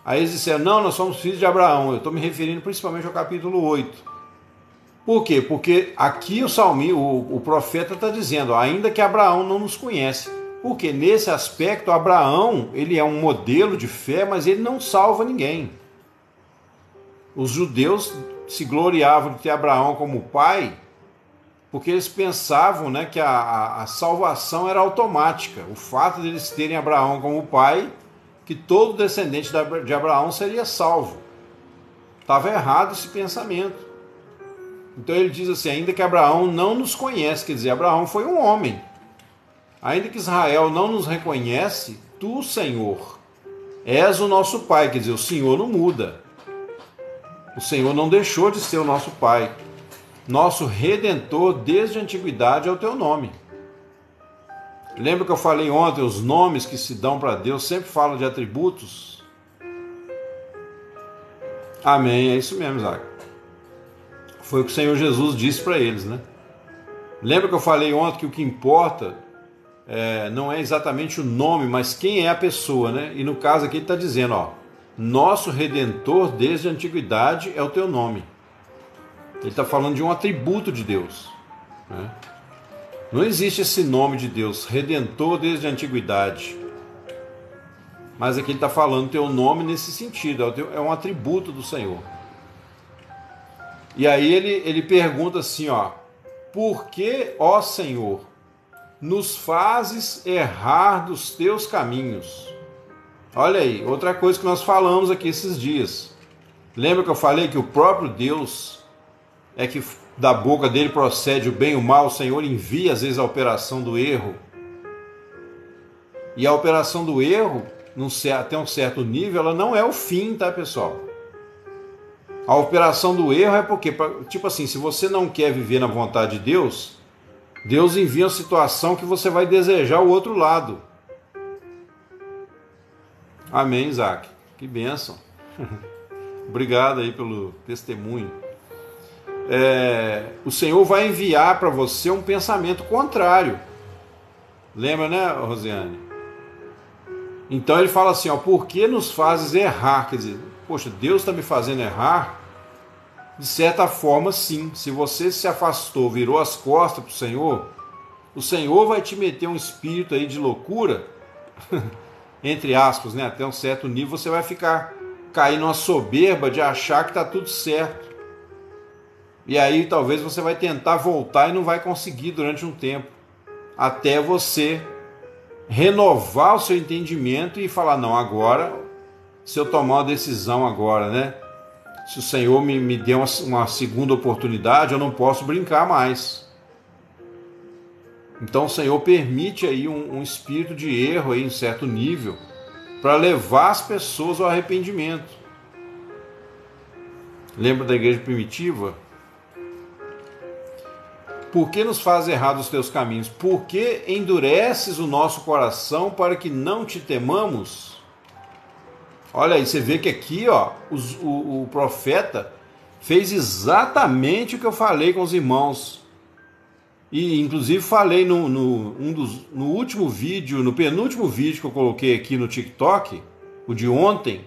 Aí eles disseram, não, nós somos filhos de Abraão. Eu estou me referindo principalmente ao capítulo 8. Por quê? Porque aqui o profeta está dizendo, ainda que Abraão não nos conhece. Porque nesse aspecto, Abraão, ele é um modelo de fé, mas ele não salva ninguém. Os judeus se gloriavam de ter Abraão como pai, porque eles pensavam, né, que a salvação era automática. O fato de eles terem Abraão como pai, que todo descendente de Abraão seria salvo. Estava errado esse pensamento. Então ele diz assim, ainda que Abraão não nos conhece, quer dizer, Abraão foi um homem. Ainda que Israel não nos reconhece, tu, Senhor, és o nosso Pai, quer dizer, o Senhor não muda. O Senhor não deixou de ser o nosso Pai. Nosso Redentor desde a antiguidade é o teu nome. Lembra que eu falei ontem, os nomes que se dão para Deus sempre falam de atributos? Amém, é isso mesmo, Isaac. Foi o que o Senhor Jesus disse para eles, né? Lembra que eu falei ontem que o que importa não é exatamente o nome, mas quem é a pessoa, né? E no caso aqui ele está dizendo, ó, nosso Redentor desde a antiguidade é o teu nome. Ele está falando de um atributo de Deus, né? Não existe esse nome de Deus, Redentor desde a antiguidade. Mas aqui ele está falando teu nome nesse sentido, é um atributo do Senhor. E aí ele pergunta assim, ó, por que, ó Senhor, nos fazes errar dos teus caminhos? Olha aí, outra coisa que nós falamos aqui esses dias. Lembra que eu falei que o próprio Deus é que da boca dele procede o bem e o mal? O Senhor envia às vezes a operação do erro. E a operação do erro, até um certo nível, ela não é o fim, tá, pessoal? A operação do erro é porque, tipo assim, se você não quer viver na vontade de Deus, Deus envia uma situação que você vai desejar o outro lado. Amém, Isaac. Que bênção. Obrigado aí pelo testemunho. O Senhor vai enviar para você um pensamento contrário. Lembra, né, Rosiane? Então ele fala assim, ó, por que nos fazes errar? Quer dizer, poxa, Deus está me fazendo errar? De certa forma, sim. Se você se afastou, virou as costas para o Senhor vai te meter um espírito aí de loucura, entre aspas, né? Até um certo nível você vai ficar cair numa soberba de achar que está tudo certo. E aí talvez você vai tentar voltar e não vai conseguir durante um tempo, até você renovar o seu entendimento e falar, não, agora, se eu tomar uma decisão agora, né? Se o Senhor me deu uma segunda oportunidade, eu não posso brincar mais. Então o Senhor permite aí um espírito de erro aí, em certo nível, para levar as pessoas ao arrependimento. Lembra da igreja primitiva? Por que nos faz errar os teus caminhos? Por que endureces o nosso coração para que não te temamos? Olha aí, você vê que aqui, ó, o profeta fez exatamente o que eu falei com os irmãos. E inclusive falei no último vídeo, no penúltimo vídeo que eu coloquei aqui no TikTok, o de ontem,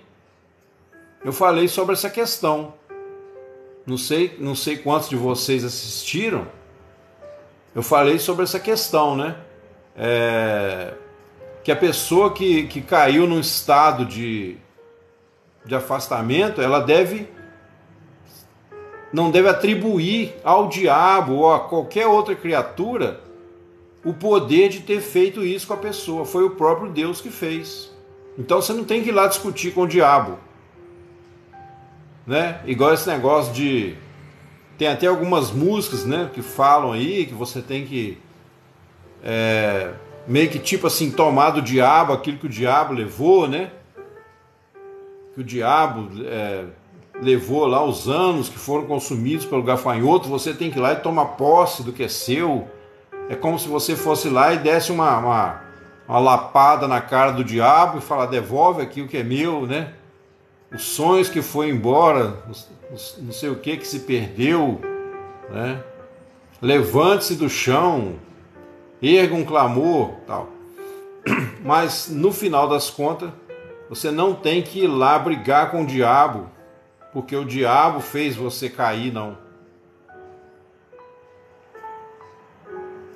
eu falei sobre essa questão. Não sei quantos de vocês assistiram. Eu falei sobre essa questão, né? Que a pessoa que caiu num estado de afastamento, ela não deve atribuir ao diabo ou a qualquer outra criatura o poder de ter feito isso com a pessoa. Foi o próprio Deus que fez. Então você não tem que ir lá discutir com o diabo, né? Igual esse negócio de... Tem até algumas músicas, né, que falam aí que você tem que meio que tipo assim, tomar do diabo aquilo que o diabo levou, né? Que o diabo levou lá os anos que foram consumidos pelo gafanhoto, você tem que ir lá e tomar posse do que é seu. É como se você fosse lá e desse uma lapada na cara do diabo e falar, devolve aqui o que é meu, né? Os sonhos que foi embora, não sei o que se perdeu, né? Levante-se do chão, erga um clamor, tal. Mas no final das contas, você não tem que ir lá brigar com o diabo, porque o diabo fez você cair, não.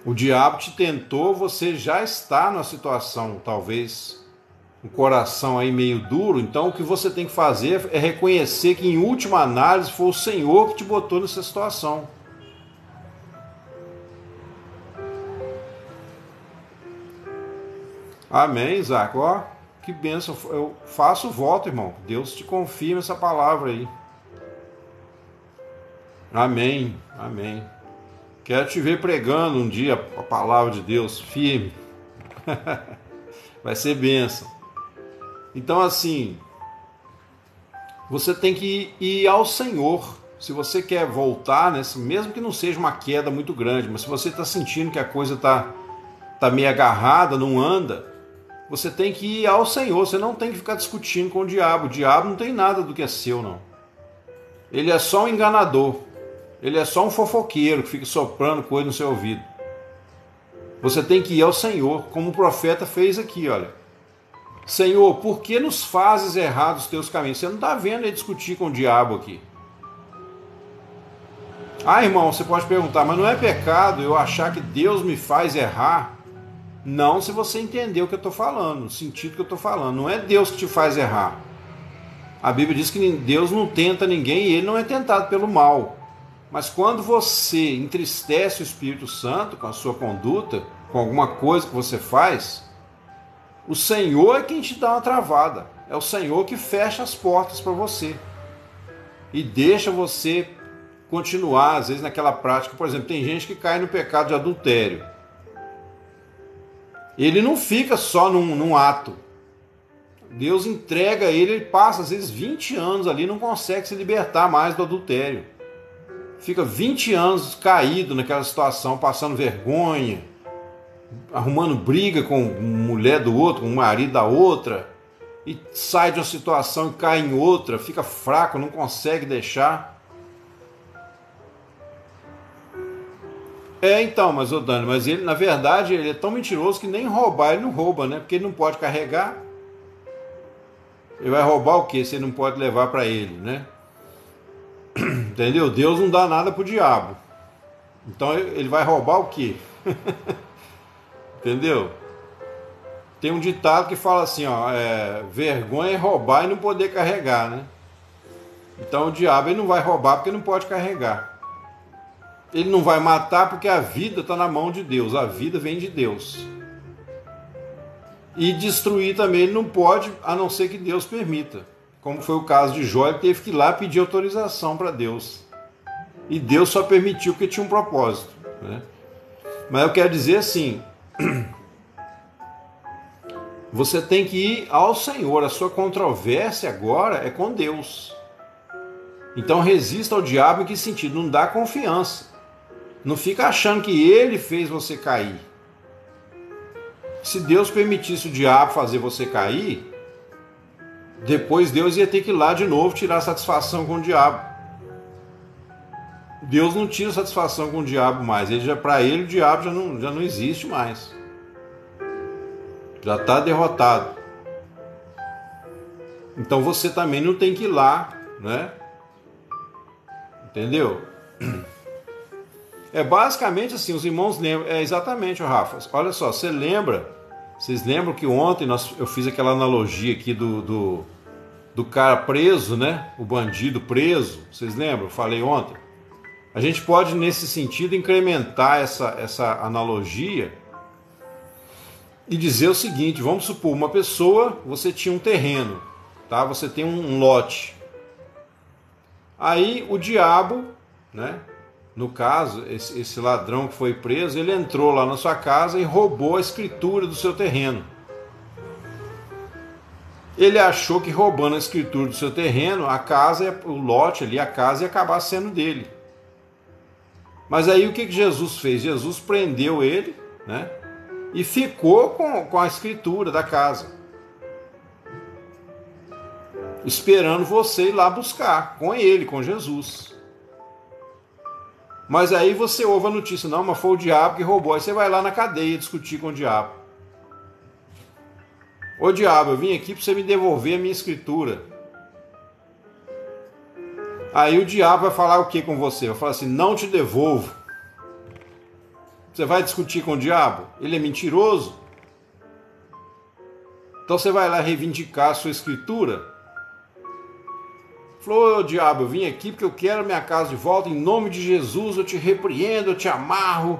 O diabo te tentou, você já está numa situação, talvez, um coração aí meio duro. Então o que você tem que fazer é reconhecer que em última análise foi o Senhor que te botou nessa situação. Amém, Isaac? Ó, que bênção. Eu faço o voto, irmão. Deus te confirma essa palavra aí. Amém, amém. Quero te ver pregando um dia a palavra de Deus firme. Vai ser bênção. Então assim, você tem que ir ao Senhor. Se você quer voltar, né, mesmo que não seja uma queda muito grande, mas se você está sentindo que a coisa está meio agarrada, não anda, você tem que ir ao Senhor. Você não tem que ficar discutindo com o diabo. O diabo não tem nada do que é seu, não. Ele é só um enganador. Ele é só um fofoqueiro que fica soprando coisa no seu ouvido. Você tem que ir ao Senhor, como o profeta fez aqui, olha. Senhor, por que nos fazes errar os teus caminhos? Você não está vendo ele discutir com o diabo aqui. Ah, irmão, você pode perguntar, mas não é pecado eu achar que Deus me faz errar? Não, se você entender o que eu estou falando, o sentido que eu estou falando. Não é Deus que te faz errar. A Bíblia diz que Deus não tenta ninguém e ele não é tentado pelo mal. Mas quando você entristece o Espírito Santo com a sua conduta, com alguma coisa que você faz, o Senhor é quem te dá uma travada. É o Senhor que fecha as portas para você e deixa você continuar, às vezes, naquela prática. Por exemplo, tem gente que cai no pecado de adultério. Ele não fica só num ato. Deus entrega ele passa, às vezes, 20 anos ali, não consegue se libertar mais do adultério. Fica 20 anos caído naquela situação, passando vergonha, arrumando briga com mulher do outro, com o marido da outra, e sai de uma situação e cai em outra, fica fraco, não consegue deixar. Então, mas Dani, mas ele, na verdade, ele é tão mentiroso que nem roubar ele não rouba, né? Porque ele não pode carregar. Ele vai roubar o quê se ele não pode levar para ele, né? Entendeu? Deus não dá nada pro diabo. Então ele vai roubar o quê? Entendeu? Tem um ditado que fala assim, ó, vergonha é roubar e não poder carregar, né? Então o diabo ele não vai roubar porque não pode carregar. Ele não vai matar porque a vida está na mão de Deus, a vida vem de Deus. E destruir também ele não pode, a não ser que Deus permita. Como foi o caso de Jó, ele teve que ir lá pedir autorização para Deus. E Deus só permitiu porque tinha um propósito, né? Mas eu quero dizer assim, você tem que ir ao Senhor, a sua controvérsia agora é com Deus. Então resista ao diabo em que sentido? Não dá confiança. Não fica achando que ele fez você cair. Se Deus permitisse o diabo fazer você cair, depois Deus ia ter que ir lá de novo tirar satisfação com o diabo. Deus não tira satisfação com o diabo mais. Para ele o diabo já não existe mais. Já está derrotado. Então você também não tem que ir lá, né? Entendeu? É basicamente assim, os irmãos lembram. É exatamente, Rafa. Olha só, vocês lembram que ontem eu fiz aquela analogia aqui do cara preso, né? O bandido preso. Vocês lembram? Eu falei ontem. A gente pode, nesse sentido, incrementar essa analogia e dizer o seguinte: vamos supor, uma pessoa, você tinha um terreno, tá? Você tem um lote. Aí o diabo, né? No caso, esse ladrão que foi preso, ele entrou lá na sua casa e roubou a escritura do seu terreno. Ele achou que roubando a escritura do seu terreno, o lote ali, a casa ia acabar sendo dele. Mas aí o que Jesus fez? Jesus prendeu ele, né? E ficou com a escritura da casa, esperando você ir lá buscar com ele, com Jesus. Mas aí você ouve a notícia: não, mas foi o diabo que roubou. Aí você vai lá na cadeia discutir com o diabo. Ô diabo, eu vim aqui para você me devolver a minha escritura. Aí o diabo vai falar o que com você? Vai falar assim: não te devolvo. Você vai discutir com o diabo? Ele é mentiroso? Então você vai lá reivindicar a sua escritura? Falou: ô diabo, eu vim aqui porque eu quero a minha casa de volta, em nome de Jesus, eu te repreendo, eu te amarro.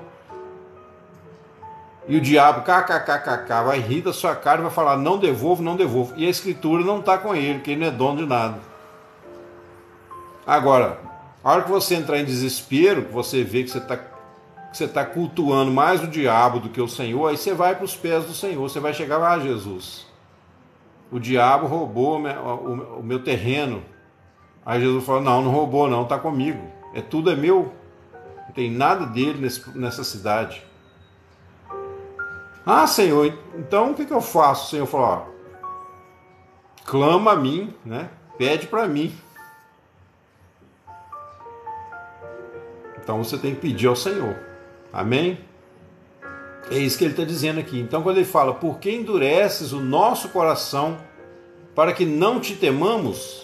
E o diabo, kkkk, vai rir da sua cara e vai falar: não devolvo, não devolvo. E a escritura não está com ele, porque ele não é dono de nada. Agora, a hora que você entrar em desespero, que você vê que você está cultuando mais o diabo do que o Senhor, aí você vai para os pés do Senhor, você vai chegar lá: Jesus, o diabo roubou o meu terreno. Aí Jesus fala: não roubou não, está comigo, tudo é meu, não tem nada dele nessa cidade. Ah, Senhor, então o que eu faço? O Senhor fala: ó, clama a mim, né? Pede para mim. Então você tem que pedir ao Senhor. Amém? É isso que ele está dizendo aqui. Então quando ele fala: por que endureces o nosso coração para que não te temamos?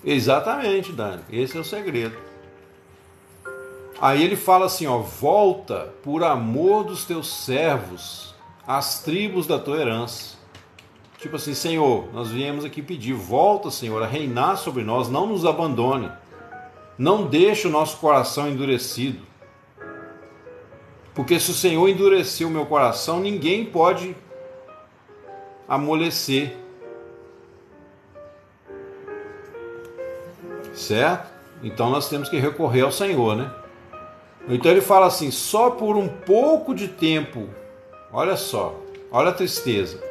Exatamente, Dani. Esse é o segredo. Aí ele fala assim, ó: volta por amor dos teus servos às tribos da tua herança. Tipo assim: Senhor, nós viemos aqui pedir, volta, Senhor, a reinar sobre nós, não nos abandone. Não deixe o nosso coração endurecido. Porque se o Senhor endureceu o meu coração, ninguém pode amolecer. Certo? Então nós temos que recorrer ao Senhor, né? Então ele fala assim: só por um pouco de tempo, olha só, olha a tristeza,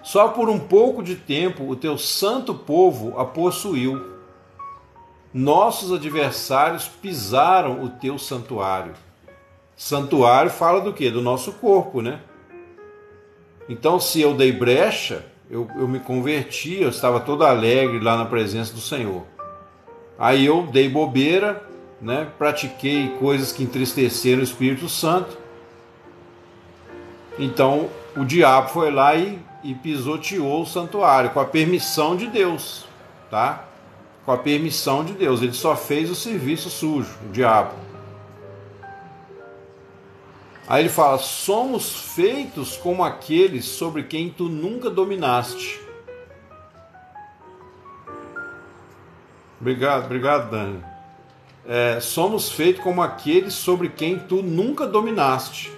só por um pouco de tempo o teu santo povo a possuiu. Nossos adversários pisaram o teu santuário. Santuário fala do quê? Do nosso corpo, né? Então se eu dei brecha, eu me converti, eu estava todo alegre lá na presença do Senhor. Aí eu dei bobeira, né? Pratiquei coisas que entristeceram o Espírito Santo. Então o diabo foi lá e pisoteou o santuário com a permissão de Deus, tá? Com a permissão de Deus. Ele só fez o serviço sujo, o diabo. Aí ele fala: somos feitos como aqueles sobre quem tu nunca dominaste. Obrigado, Dani. Somos feitos como aqueles sobre quem tu nunca dominaste.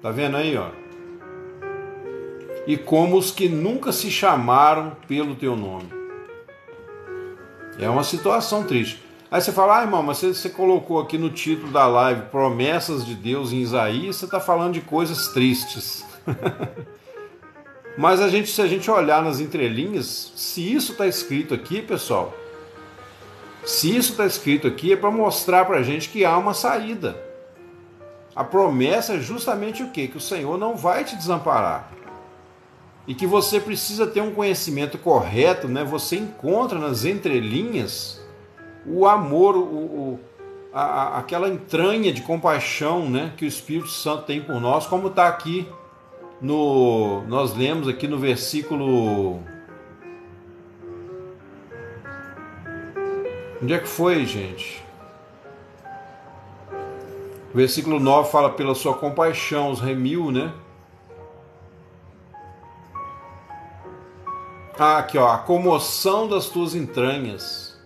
Tá vendo aí, ó? E como os que nunca se chamaram pelo teu nome. É uma situação triste. Aí você fala: irmão, mas você colocou aqui no título da live promessas de Deus em Isaías, você está falando de coisas tristes. Mas se a gente olhar nas entrelinhas, se isso está escrito aqui, pessoal, se isso está escrito aqui é para mostrar para a gente que há uma saída. A promessa é justamente o quê? Que o Senhor não vai te desamparar. E que você precisa ter um conhecimento correto, né? Você encontra nas entrelinhas o amor, aquela entranha de compaixão, né, que o Espírito Santo tem por nós, como está aqui nós lemos aqui no versículo... Onde é que foi, gente? O versículo 9 fala: pela sua compaixão os remiu, né? Aqui, ó, a comoção das tuas entranhas.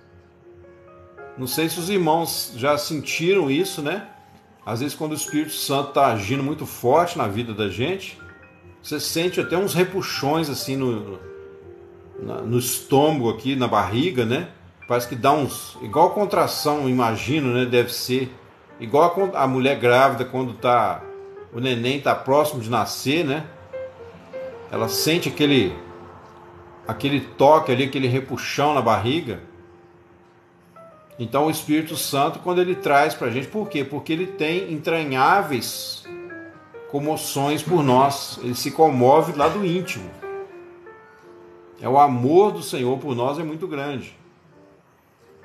Não sei se os irmãos já sentiram isso, né? Às vezes quando o Espírito Santo está agindo muito forte na vida da gente, você sente até uns repuxões assim no estômago aqui, na barriga, né? Parece que dá uns... igual contração, imagino, né? Deve ser. Igual a mulher grávida quando o neném está próximo de nascer, né? Ela sente aquele toque ali, aquele repuxão na barriga. Então o Espírito Santo, quando ele traz para a gente, por quê? Porque ele tem entranháveis comoções por nós, ele se comove lá do íntimo. O amor do Senhor por nós é muito grande.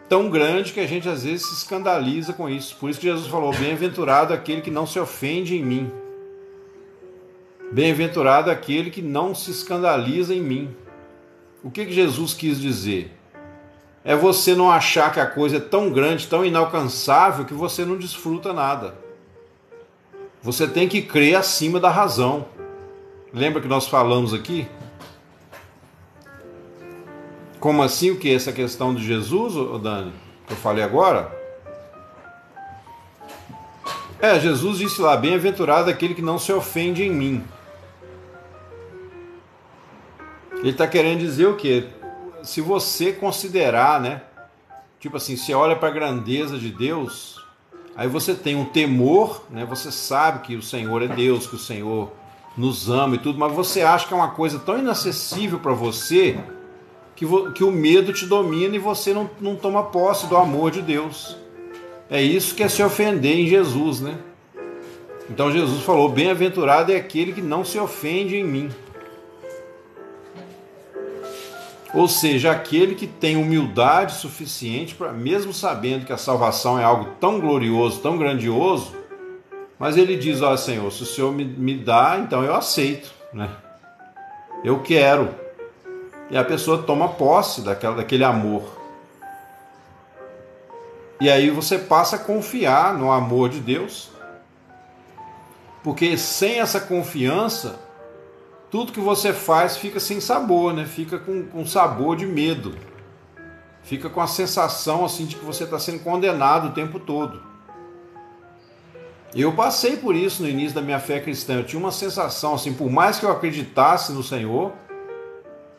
Tão grande que a gente às vezes se escandaliza com isso. Por isso que Jesus falou: bem-aventurado aquele que não se ofende em mim. Bem-aventurado aquele que não se escandaliza em mim. O que Jesus quis dizer? É você não achar que a coisa é tão grande, tão inalcançável, que você não desfruta nada. Você tem que crer acima da razão. Lembra que nós falamos aqui? Como assim? O que? Essa questão de Jesus, Dani, que eu falei agora? Jesus disse lá: bem-aventurado aquele que não se ofende em mim. Ele está querendo dizer o quê? Se você considerar, né? Tipo assim, você olha para a grandeza de Deus, aí você tem um temor, né? Você sabe que o Senhor é Deus, que o Senhor nos ama e tudo, mas você acha que é uma coisa tão inacessível para você que o medo te domina e você não toma posse do amor de Deus. É isso que é se ofender em Jesus, né? Então Jesus falou: bem-aventurado é aquele que não se ofende em mim. Ou seja, aquele que tem humildade suficiente para, mesmo sabendo que a salvação é algo tão glorioso, tão grandioso, mas ele diz: ó Senhor, se o Senhor me dá, então eu aceito, né? Eu quero. E a pessoa toma posse daquele amor. E aí você passa a confiar no amor de Deus, porque sem essa confiança, tudo que você faz fica sem sabor, né? Fica com sabor de medo. Fica com a sensação assim de que você está sendo condenado o tempo todo. Eu passei por isso no início da minha fé cristã. Eu tinha uma sensação assim, por mais que eu acreditasse no Senhor,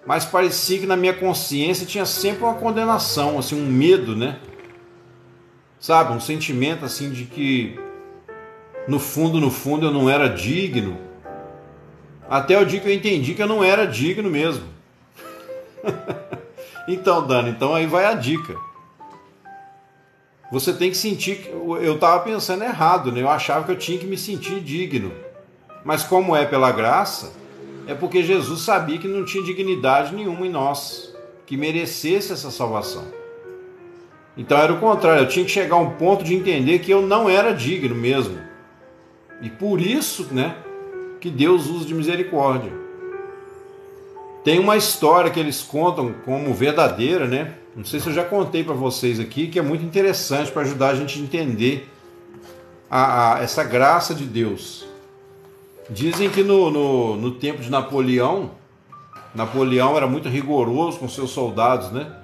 mas parecia que na minha consciência tinha sempre uma condenação, assim, um medo, né? Sabe, um sentimento assim de que no fundo eu não era digno. Até o dia que eu entendi que eu não era digno mesmo. Então, Dani, aí vai a dica. Você tem que sentir que eu estava pensando errado, né? Eu achava que eu tinha que me sentir digno. Mas como é pela graça, é porque Jesus sabia que não tinha dignidade nenhuma em nós, que merecesse essa salvação. Então era o contrário, eu tinha que chegar a um ponto de entender que eu não era digno mesmo. E por isso, né, que Deus usa de misericórdia. Tem uma história que eles contam como verdadeira, né? Não sei se eu já contei para vocês aqui, que é muito interessante para ajudar a gente a entender essa graça de Deus. Dizem que no tempo de Napoleão era muito rigoroso com seus soldados, né?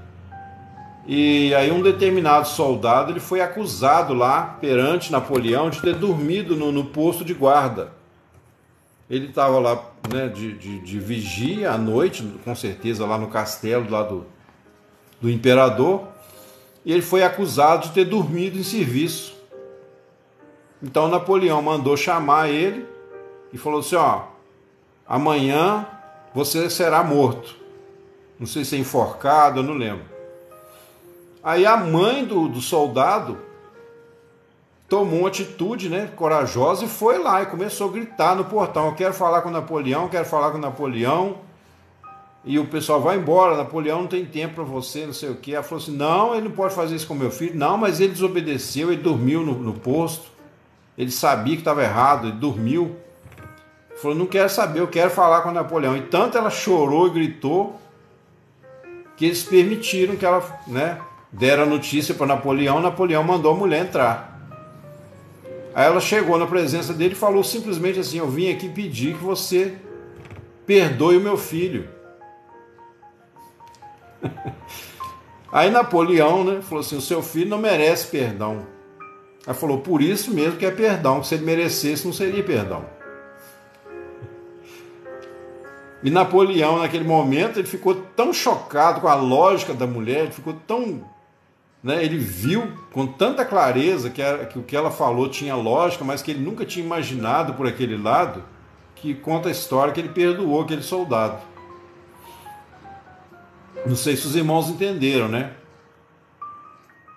E aí um determinado soldado ele foi acusado lá perante Napoleão de ter dormido no posto de guarda. Ele estava lá, né, de vigia à noite, com certeza lá no castelo lá do imperador, e ele foi acusado de ter dormido em serviço. Então Napoleão mandou chamar ele e falou assim: ó, amanhã você será morto. Não sei se é enforcado, eu não lembro. Aí a mãe do soldado tomou uma atitude, né, corajosa, e foi lá e começou a gritar no portão: eu quero falar com o Napoleão, eu quero falar com o Napoleão. E o pessoal: vai embora, Napoleão não tem tempo para você, não sei o que. Ela falou assim: não, ele não pode fazer isso com meu filho. Não, mas ele desobedeceu, ele dormiu no posto, ele sabia que estava errado, ele dormiu. Falou: não quero saber, eu quero falar com o Napoleão. E tanto ela chorou e gritou que eles permitiram que ela, né, dera a notícia para Napoleão. Napoleão mandou a mulher entrar. Aí ela chegou na presença dele e falou simplesmente assim: eu vim aqui pedir que você perdoe o meu filho. Aí Napoleão, né, falou assim: o seu filho não merece perdão. Ela falou: por isso mesmo que é perdão, que se ele merecesse não seria perdão. E Napoleão, naquele momento, ele ficou tão chocado com a lógica da mulher, ele ficou tão, né, ele viu com tanta clareza que o que ela falou tinha lógica, mas que ele nunca tinha imaginado por aquele lado, que conta a história que ele perdoou aquele soldado. Não sei se os irmãos entenderam, né?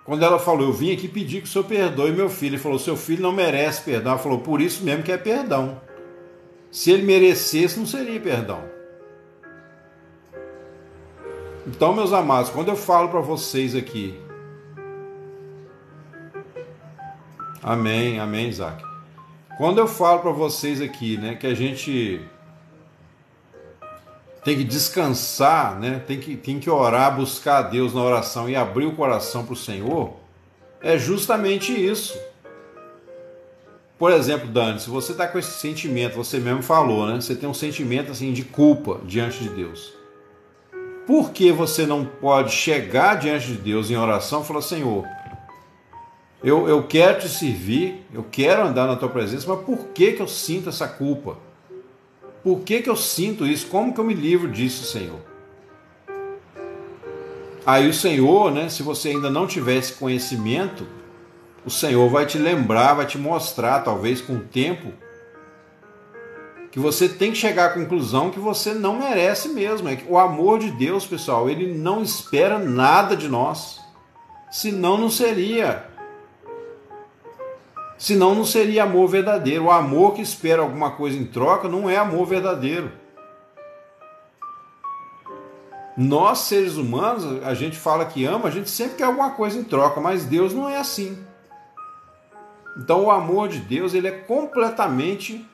Quando ela falou: eu vim aqui pedir que o senhor perdoe meu filho, ele falou: seu filho não merece perdão. Ela falou: por isso mesmo que é perdão. Se ele merecesse, não seria perdão. Então, meus amados, quando eu falo para vocês aqui, amém, amém, Isaac. Quando eu falo para vocês aqui, né, que a gente tem que descansar, né, tem que orar, buscar a Deus na oração e abrir o coração para o Senhor, é justamente isso. Por exemplo, Dani, se você está com esse sentimento, você mesmo falou, né, você tem um sentimento assim de culpa diante de Deus. Por que você não pode chegar diante de Deus em oração e falar: Senhor, eu quero te servir, eu quero andar na tua presença, mas por que eu sinto essa culpa? Por que eu sinto isso? Como que eu me livro disso, Senhor? Aí o Senhor, né, se você ainda não tiver esse conhecimento, o Senhor vai te lembrar, vai te mostrar, talvez com o tempo, que você tem que chegar à conclusão que você não merece mesmo. É que o amor de Deus, pessoal, ele não espera nada de nós. Senão não seria amor verdadeiro. O amor que espera alguma coisa em troca não é amor verdadeiro. Nós, seres humanos, a gente fala que ama, a gente sempre quer alguma coisa em troca, mas Deus não é assim. Então o amor de Deus, ele é completamente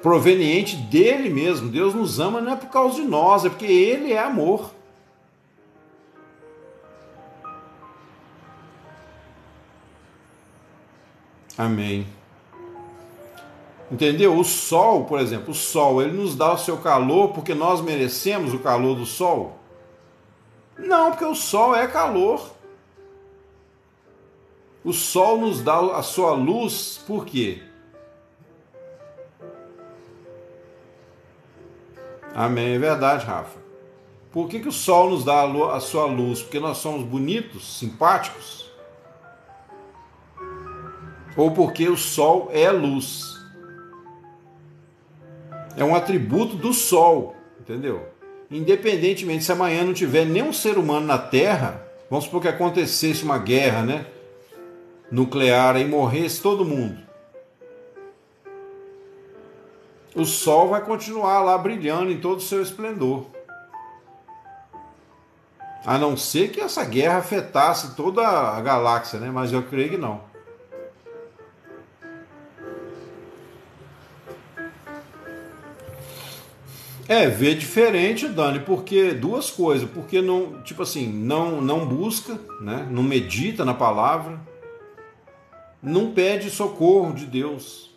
proveniente dele mesmo. Deus nos ama não é por causa de nós, é porque ele é amor. Amém. Entendeu? O sol, por exemplo, o sol, ele nos dá o seu calor porque nós merecemos o calor do sol? Não, porque o sol é calor. O sol nos dá a sua luz por quê? Amém, é verdade, Rafa. Por que o sol nos dá a sua luz? Porque nós somos bonitos, simpáticos? Ou porque o sol é luz? É um atributo do sol, entendeu? Independentemente se amanhã não tiver nenhum ser humano na Terra, vamos supor que acontecesse uma guerra, né, nuclear e morresse todo mundo. O sol vai continuar lá brilhando em todo o seu esplendor. A não ser que essa guerra afetasse toda a galáxia, né? Mas eu creio que não. Vê diferente, Dani, porque duas coisas. Porque não, tipo assim, não busca, né? Não medita na palavra. não pede socorro de Deus.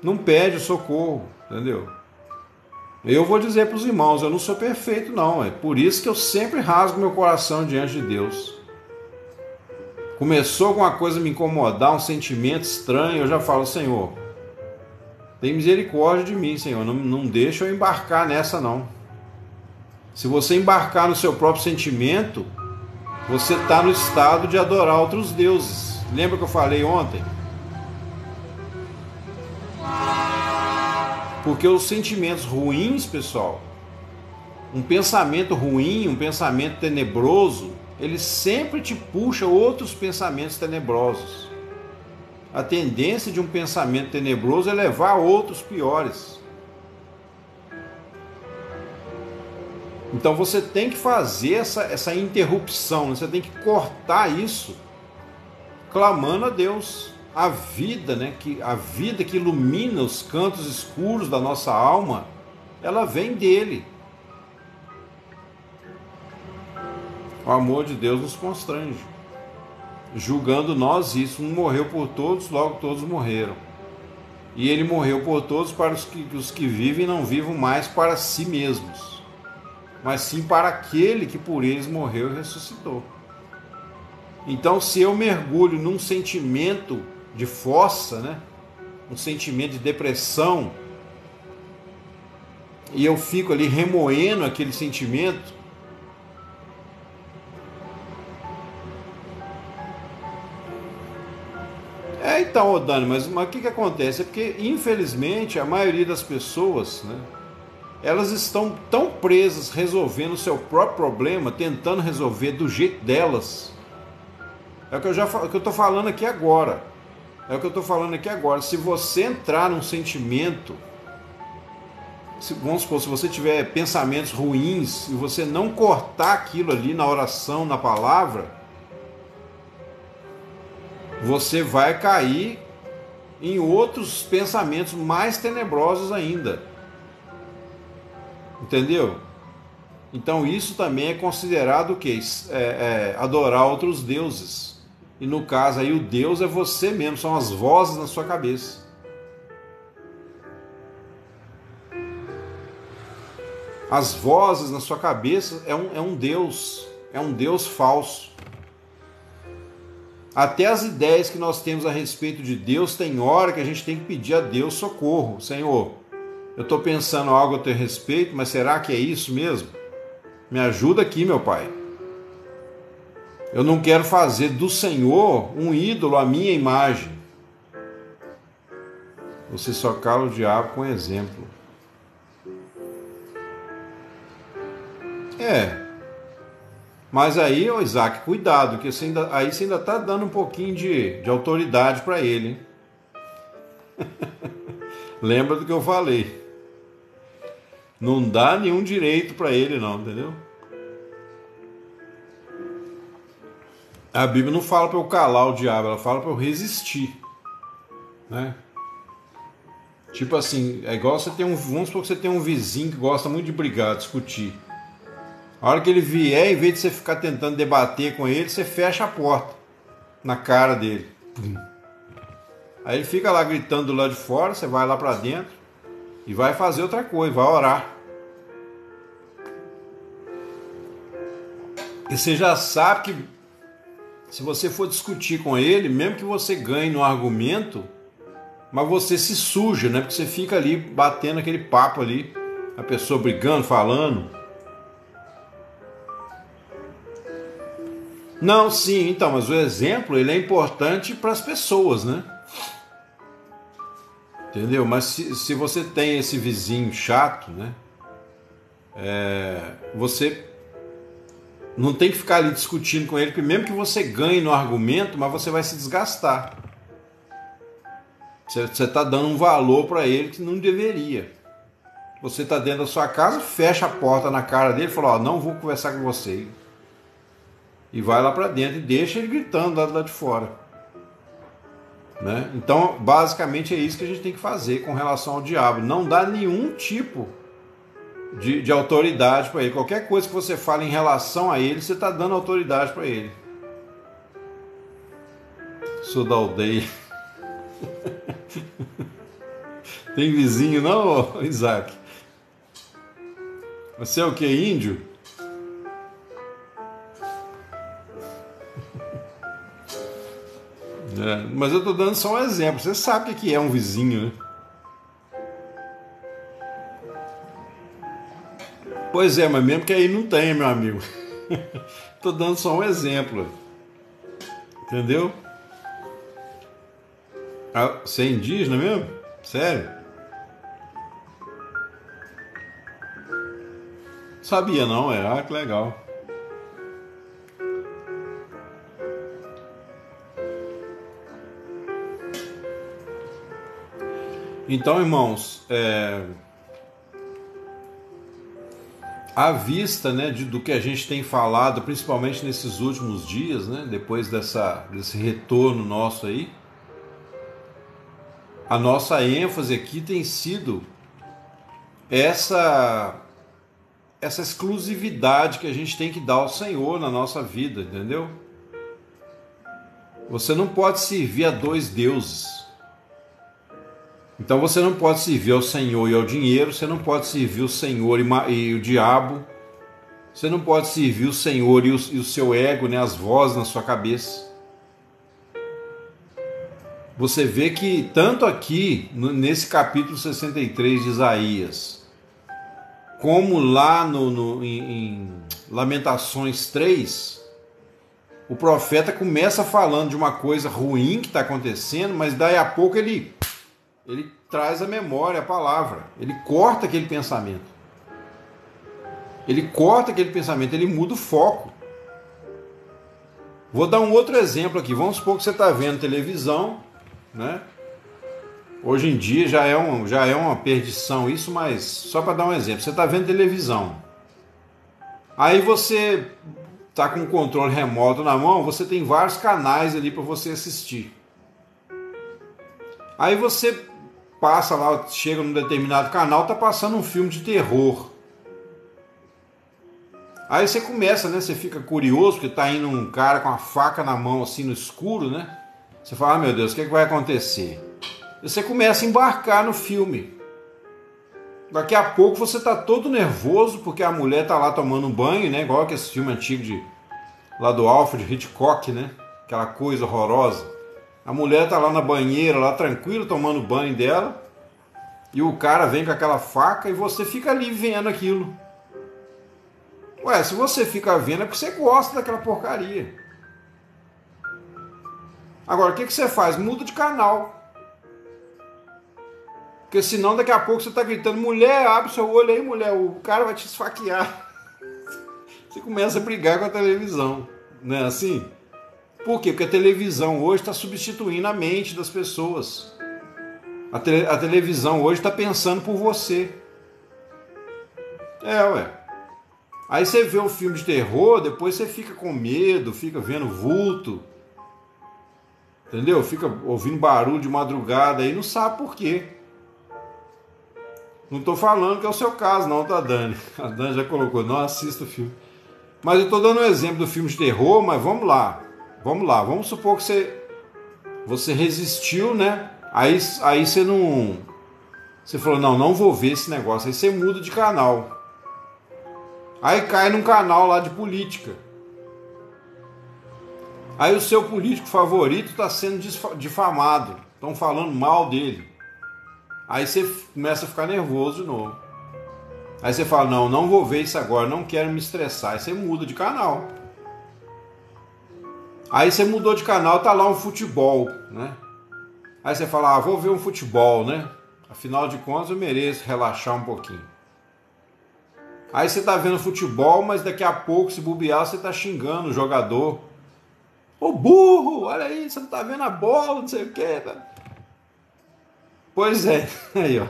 Não pede socorro, entendeu? Eu vou dizer para os irmãos, eu não sou perfeito não, é por isso que eu sempre rasgo meu coração diante de Deus. Começou alguma coisa a me incomodar, um sentimento estranho, eu já falo, Senhor, tem misericórdia de mim, Senhor, não deixa eu embarcar nessa não. Se você embarcar no seu próprio sentimento, você está no estado de adorar outros deuses. Lembra que eu falei ontem? Porque os sentimentos ruins, pessoal, um pensamento ruim, um pensamento tenebroso, ele sempre te puxa outros pensamentos tenebrosos. A tendência de um pensamento tenebroso é levar a outros piores. Então você tem que fazer essa interrupção, você tem que cortar isso, clamando a Deus. A vida, né, a vida que ilumina os cantos escuros da nossa alma, ela vem dele. O amor de Deus nos constrange. Julgando nós isso, um morreu por todos, logo todos morreram. E ele morreu por todos para os que vivem não vivam mais para si mesmos, mas sim para aquele que por eles morreu e ressuscitou. Então, se eu mergulho num sentimento de fossa, né, um sentimento de depressão, e eu fico ali remoendo aquele sentimento, então, Dani, mas o que acontece? É porque, infelizmente, a maioria das pessoas, né, elas estão tão presas resolvendo o seu próprio problema, tentando resolver do jeito delas. É o que eu estou falando aqui agora. Se você entrar num sentimento, vamos supor, se você tiver pensamentos ruins e você não cortar aquilo ali na oração, na palavra, você vai cair em outros pensamentos mais tenebrosos ainda. Entendeu? Então isso também é considerado o quê? Adorar outros deuses. E no caso aí o Deus é você mesmo, são as vozes na sua cabeça. As vozes na sua cabeça é um Deus falso. Até as ideias que nós temos a respeito de Deus, tem hora que a gente tem que pedir a Deus socorro. Senhor, eu estou pensando algo a teu respeito, mas será que é isso mesmo? Me ajuda aqui, meu Pai. Eu não quero fazer do Senhor um ídolo à minha imagem. Você só cala o diabo com exemplo. Mas aí, Isaac, cuidado, que você ainda está dando um pouquinho de autoridade para ele, hein? Lembra do que eu falei. Não dá nenhum direito para ele não, entendeu? A Bíblia não fala para eu calar o diabo, ela fala para eu resistir, né? Tipo assim, é igual vamos supor que você tem um vizinho que gosta muito de brigar, discutir. A hora que ele vier, em vez de você ficar tentando debater com ele, você fecha a porta na cara dele. Aí ele fica lá gritando do lado de fora, você vai lá para dentro e vai fazer outra coisa, vai orar. E você já sabe que se você for discutir com ele, mesmo que você ganhe no argumento, mas você se suja, né? Porque você fica ali batendo aquele papo ali, a pessoa brigando, falando. Não, sim, então, mas o exemplo ele é importante para as pessoas, né? Entendeu? Mas se você tem esse vizinho chato, né? Você não tem que ficar ali discutindo com ele, porque mesmo que você ganhe no argumento, mas você vai se desgastar. Você está dando um valor para ele que não deveria. Você está dentro da sua casa, fecha a porta na cara dele e fala, não vou conversar com você. E vai lá para dentro e deixa ele gritando lá de fora. Né? Então, basicamente é isso que a gente tem que fazer com relação ao diabo. Não dá nenhum tipo de autoridade para ele. Qualquer coisa que você fale em relação a ele, você está dando autoridade para ele. Sou da aldeia. Tem vizinho não, Isaac? Você é o que, índio? Mas eu tô dando só um exemplo. Você sabe o que é um vizinho, né? Pois é, mas mesmo que aí não tenha, meu amigo. Tô dando só um exemplo. Entendeu? Ah, você é indígena mesmo? Sério? Sabia não, é? Ah, que legal. Então, irmãos, à vista, né, do que a gente tem falado, principalmente nesses últimos dias, né, depois desse retorno nosso aí, a nossa ênfase aqui tem sido essa exclusividade que a gente tem que dar ao Senhor na nossa vida, entendeu? Você não pode servir a dois deuses. Então você não pode servir ao Senhor e ao dinheiro, você não pode servir o Senhor e o diabo, você não pode servir o Senhor e o seu ego, né, as vozes na sua cabeça. Você vê que tanto aqui, nesse capítulo 63 de Isaías, como lá em Lamentações 3, o profeta começa falando de uma coisa ruim que está acontecendo, mas daí a pouco ele traz a memória, a palavra. Ele corta aquele pensamento. Ele muda o foco. Vou dar um outro exemplo aqui. Vamos supor que você está vendo televisão, né? Hoje em dia já é uma perdição isso, mas só para dar um exemplo. Você está vendo televisão. Aí você está com o controle remoto na mão, você tem vários canais ali para você assistir. Aí você passa lá, chega num determinado canal, tá passando um filme de terror. Aí você começa, né? Você fica curioso, porque tá indo um cara com a faca na mão, assim, no escuro, né? Você fala, ah, meu Deus, o que vai acontecer? E você começa a embarcar no filme. Daqui a pouco você tá todo nervoso, porque a mulher tá lá tomando um banho, né? Igual que esse filme antigo lá do Alfred Hitchcock, né? Aquela coisa horrorosa. A mulher tá lá na banheira, lá tranquilo, tomando banho dela. E o cara vem com aquela faca e você fica ali vendo aquilo. Ué, se você fica vendo é porque você gosta daquela porcaria. Agora, o que você faz? Muda de canal. Porque senão daqui a pouco você tá gritando, mulher, abre seu olho aí, mulher, o cara vai te esfaquear. Você começa a brigar com a televisão. Não é assim? Por quê? Porque a televisão hoje está substituindo a mente das pessoas. A televisão hoje está pensando por você. Ué. Aí você vê um filme de terror, depois você fica com medo, fica vendo vulto. Entendeu? Fica ouvindo barulho de madrugada aí, não sabe por quê. Não estou falando que é o seu caso, não, tá, Dani? A Dani já colocou, não assista o filme. Mas eu estou dando um exemplo do filme de terror, mas vamos lá. Vamos supor que você resistiu, né? Aí você não... Você falou, não vou ver esse negócio. Aí você muda de canal. Aí cai num canal lá de política. Aí o seu político favorito está sendo difamado. Estão falando mal dele. Aí você começa a ficar nervoso de novo. Aí você fala, não vou ver isso agora, não quero me estressar. Aí você muda de canal. Aí você mudou de canal, tá lá um futebol, né? Aí você fala, vou ver um futebol, né? Afinal de contas eu mereço relaxar um pouquinho. Aí você tá vendo futebol, mas daqui a pouco, se bobear, você tá xingando o jogador. Ô burro, olha aí, você não tá vendo a bola, não sei o que. Pois é, aí ó.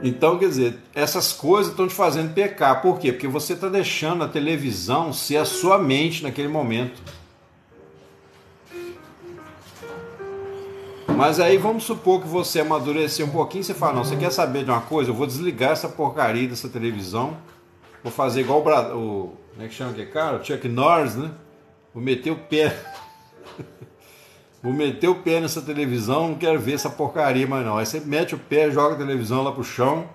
Então, quer dizer, essas coisas estão te fazendo pecar. Por quê? Porque você está deixando a televisão ser a sua mente naquele momento. Mas aí vamos supor que você amadureceu um pouquinho e você fala, não, você quer saber de uma coisa? Eu vou desligar essa porcaria dessa televisão. Vou fazer igual como é que chama aquele cara? O Chuck Norris, né? Vou meter o pé. Vou meter o pé nessa televisão, não quero ver essa porcaria mais não. Aí você mete o pé, joga a televisão lá pro chão,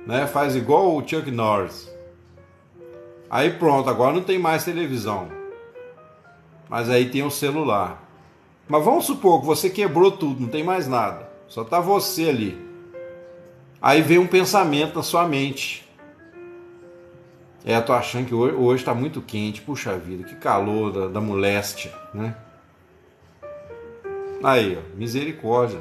né? Faz igual o Chuck Norris. Aí pronto, agora não tem mais televisão. Mas aí tem o celular. Mas vamos supor que você quebrou tudo, não tem mais nada. Só tá você ali. Aí vem um pensamento na sua mente. Eu tô achando que hoje tá muito quente. Puxa vida, que calor da moléstia, né? Aí, ó, misericórdia.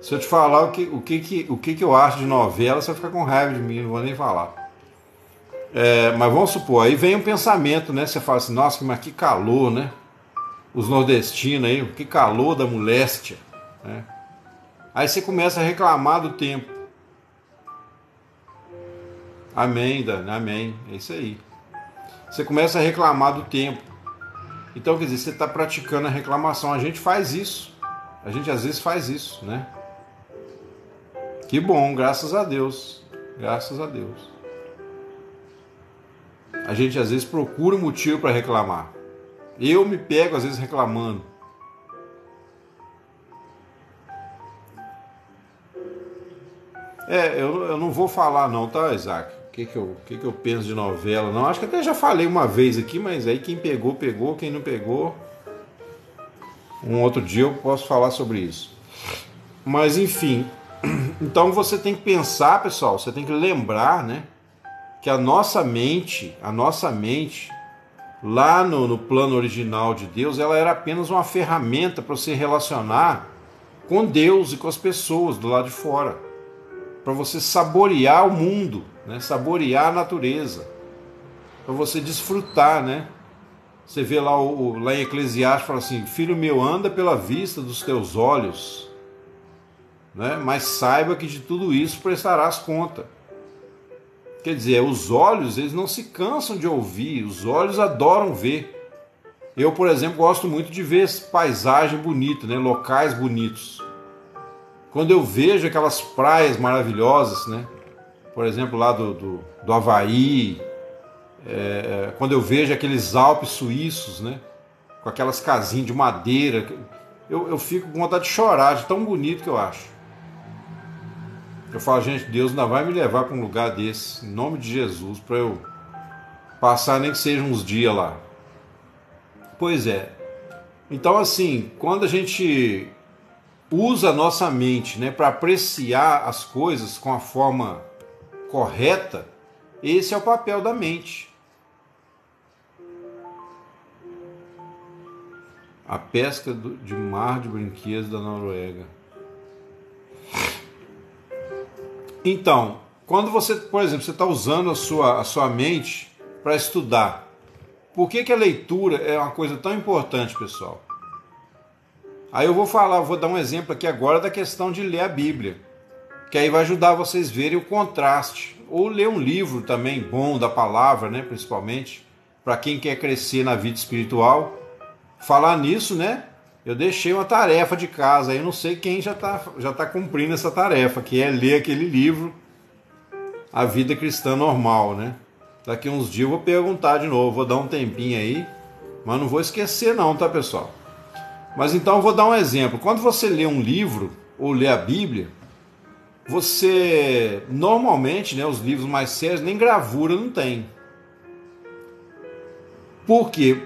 Se eu te falar o que eu acho de novela, você vai ficar com raiva de mim, não vou nem falar. Mas vamos supor, aí vem um pensamento, né? Você fala assim, nossa, mas que calor, né? Os nordestinos aí, que calor da moléstia, né? Aí você começa a reclamar do tempo. Amém, Dani, amém, é isso aí. Você começa a reclamar do tempo. Então, quer dizer, você está praticando a reclamação. A gente faz isso. A gente às vezes faz isso, né? Que bom, graças a Deus. Graças a Deus. A gente às vezes procura um motivo para reclamar. Eu me pego às vezes reclamando. Eu não vou falar não, tá, Isaac? O que eu penso de novela, não. Acho que até já falei uma vez aqui, mas aí quem pegou, pegou. Quem não pegou, um outro dia eu posso falar sobre isso. Mas enfim, então você tem que pensar, pessoal, você tem que lembrar, né? Que a nossa mente, lá no plano original de Deus, ela era apenas uma ferramenta para você relacionar com Deus e com as pessoas do lado de fora. Para você saborear o mundo, né? Saborear a natureza. Para você desfrutar, né? Você vê lá, lá em Eclesiastes, fala assim, filho meu, anda pela vista dos teus olhos, né? Mas saiba que de tudo isso prestarás conta. Quer dizer, os olhos, eles não se cansam de ouvir, os olhos adoram ver. Eu, por exemplo, gosto muito de ver paisagem bonita, né? Locais bonitos. Quando eu vejo aquelas praias maravilhosas, né? Por exemplo, lá do Havaí, quando eu vejo aqueles Alpes suíços, né? Com aquelas casinhas de madeira, eu fico com vontade de chorar, de tão bonito que eu acho. Eu falo, gente, Deus ainda vai me levar para um lugar desse, em nome de Jesus, para eu passar nem que seja uns dias lá. Pois é. Então, assim, quando a gente usa a nossa mente, né, para apreciar as coisas com a forma correta, esse é o papel da mente. A pesca de mar de brinquedos da Noruega. Então, quando você, por exemplo, você está usando a sua mente para estudar, por que a leitura é uma coisa tão importante, pessoal? Aí eu vou dar um exemplo aqui agora da questão de ler a Bíblia, que aí vai ajudar vocês a verem o contraste. Ou ler um livro também bom da palavra, né, principalmente, para quem quer crescer na vida espiritual. Falar nisso, né, eu deixei uma tarefa de casa, eu não sei quem já tá cumprindo essa tarefa, que é ler aquele livro, A Vida Cristã Normal, né? Daqui uns dias eu vou perguntar de novo, vou dar um tempinho aí, mas não vou esquecer não, tá, pessoal? Mas então eu vou dar um exemplo. Quando você lê um livro ou lê a Bíblia, você, normalmente, né, os livros mais sérios, nem gravura não tem. Por quê?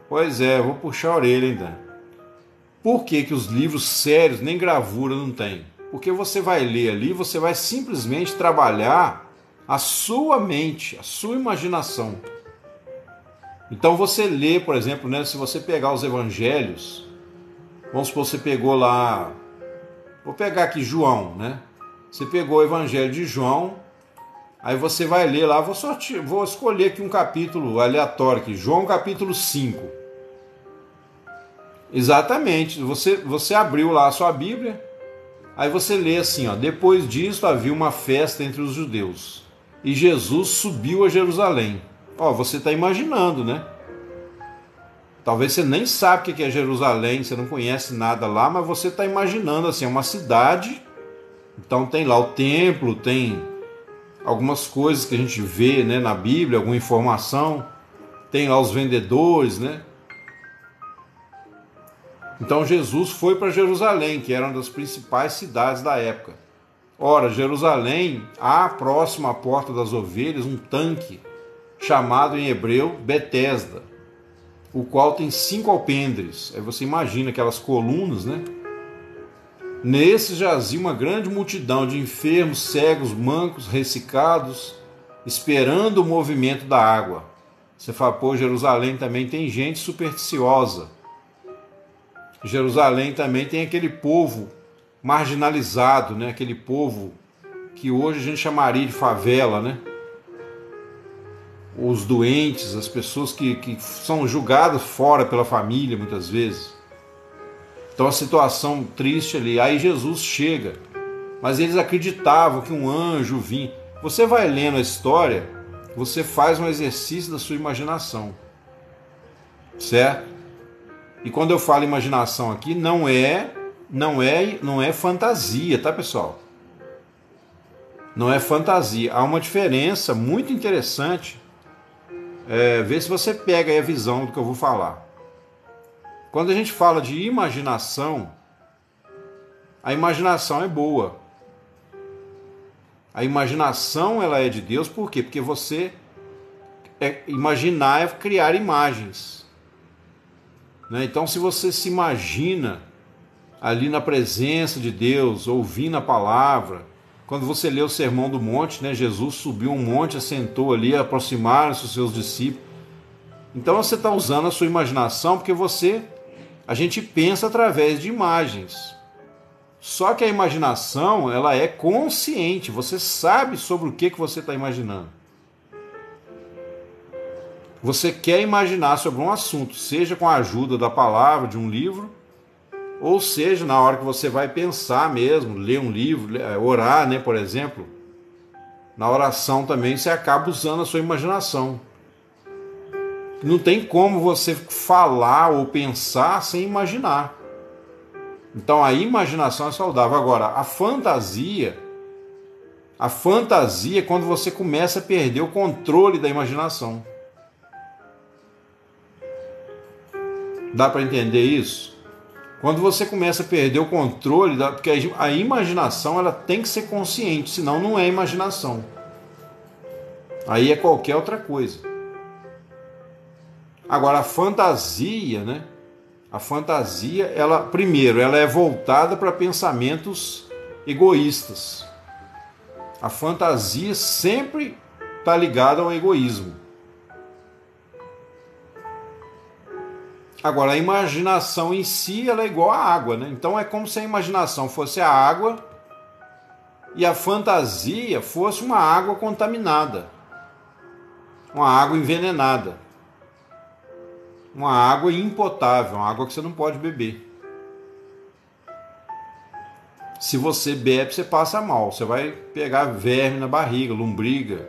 Pois é, eu vou puxar a orelha ainda. Por que os livros sérios nem gravura não tem? Porque você vai ler ali, você vai simplesmente trabalhar a sua mente, a sua imaginação. Então você lê, por exemplo, né, se você pegar os evangelhos, vamos supor, você pegou lá, vou pegar aqui João, né? Você pegou o evangelho de João, aí você vai ler lá, vou escolher aqui um capítulo aleatório aqui, João capítulo 5. Exatamente, você abriu lá a sua Bíblia, aí você lê assim, ó, depois disso havia uma festa entre os judeus, e Jesus subiu a Jerusalém. Ó, você está imaginando, né? Talvez você nem sabe o que é Jerusalém, você não conhece nada lá, mas você está imaginando assim, é uma cidade, então tem lá o templo, tem algumas coisas que a gente vê, né, na Bíblia, alguma informação. tem lá os vendedores, né? Então Jesus foi para Jerusalém, que era uma das principais cidades da época. Ora, Jerusalém, há próximo à Porta das Ovelhas um tanque, chamado em hebreu Betesda, o qual tem 5 alpendres. Aí você imagina aquelas colunas, né? Nesse jazia uma grande multidão de enfermos, cegos, mancos, ressecados, esperando o movimento da água. Você fala, pô, Jerusalém também tem gente supersticiosa. Jerusalém também tem aquele povo marginalizado, né? Aquele povo que hoje a gente chamaria de favela, né? Os doentes, as pessoas que são julgadas fora pela família, muitas vezes. Então a situação triste ali. Aí Jesus chega, mas eles acreditavam que um anjo vinha. Você vai lendo a história, você faz um exercício da sua imaginação, certo? E quando eu falo imaginação aqui, não é fantasia, tá, pessoal? Não é fantasia. Há uma diferença muito interessante. Vê se você pega aí a visão do que eu vou falar. Quando a gente fala de imaginação, a imaginação é boa. A imaginação, ela é de Deus, por quê? Porque você imaginar é criar imagens, né? Então, se você se imagina ali na presença de Deus, ouvindo a palavra, quando você lê o Sermão do Monte, né? Jesus subiu um monte, assentou ali, aproximaram-se os seus discípulos. Então você está usando a sua imaginação porque a gente pensa através de imagens. Só que a imaginação, ela é consciente, você sabe sobre o que você está imaginando. Você quer imaginar sobre um assunto, seja com a ajuda da palavra, de um livro, ou seja, na hora que você vai pensar mesmo, ler um livro, orar, né, por exemplo. Na oração também você acaba usando a sua imaginação. Não tem como você falar ou pensar sem imaginar. Então a imaginação é saudável. Agora, a fantasia é quando você começa a perder o controle da imaginação. Dá para entender isso? Quando você começa a perder o controle, porque a imaginação ela tem que ser consciente, senão não é imaginação. Aí é qualquer outra coisa. Agora a fantasia, né? A fantasia, primeiro, ela é voltada para pensamentos egoístas. A fantasia sempre está ligada ao egoísmo. Agora, a imaginação em si, ela é igual à água, né? Então é como se a imaginação fosse a água e a fantasia fosse uma água contaminada, uma água envenenada. Uma água impotável, uma água que você não pode beber. Se você bebe, você passa mal. Você vai pegar verme na barriga, lombriga,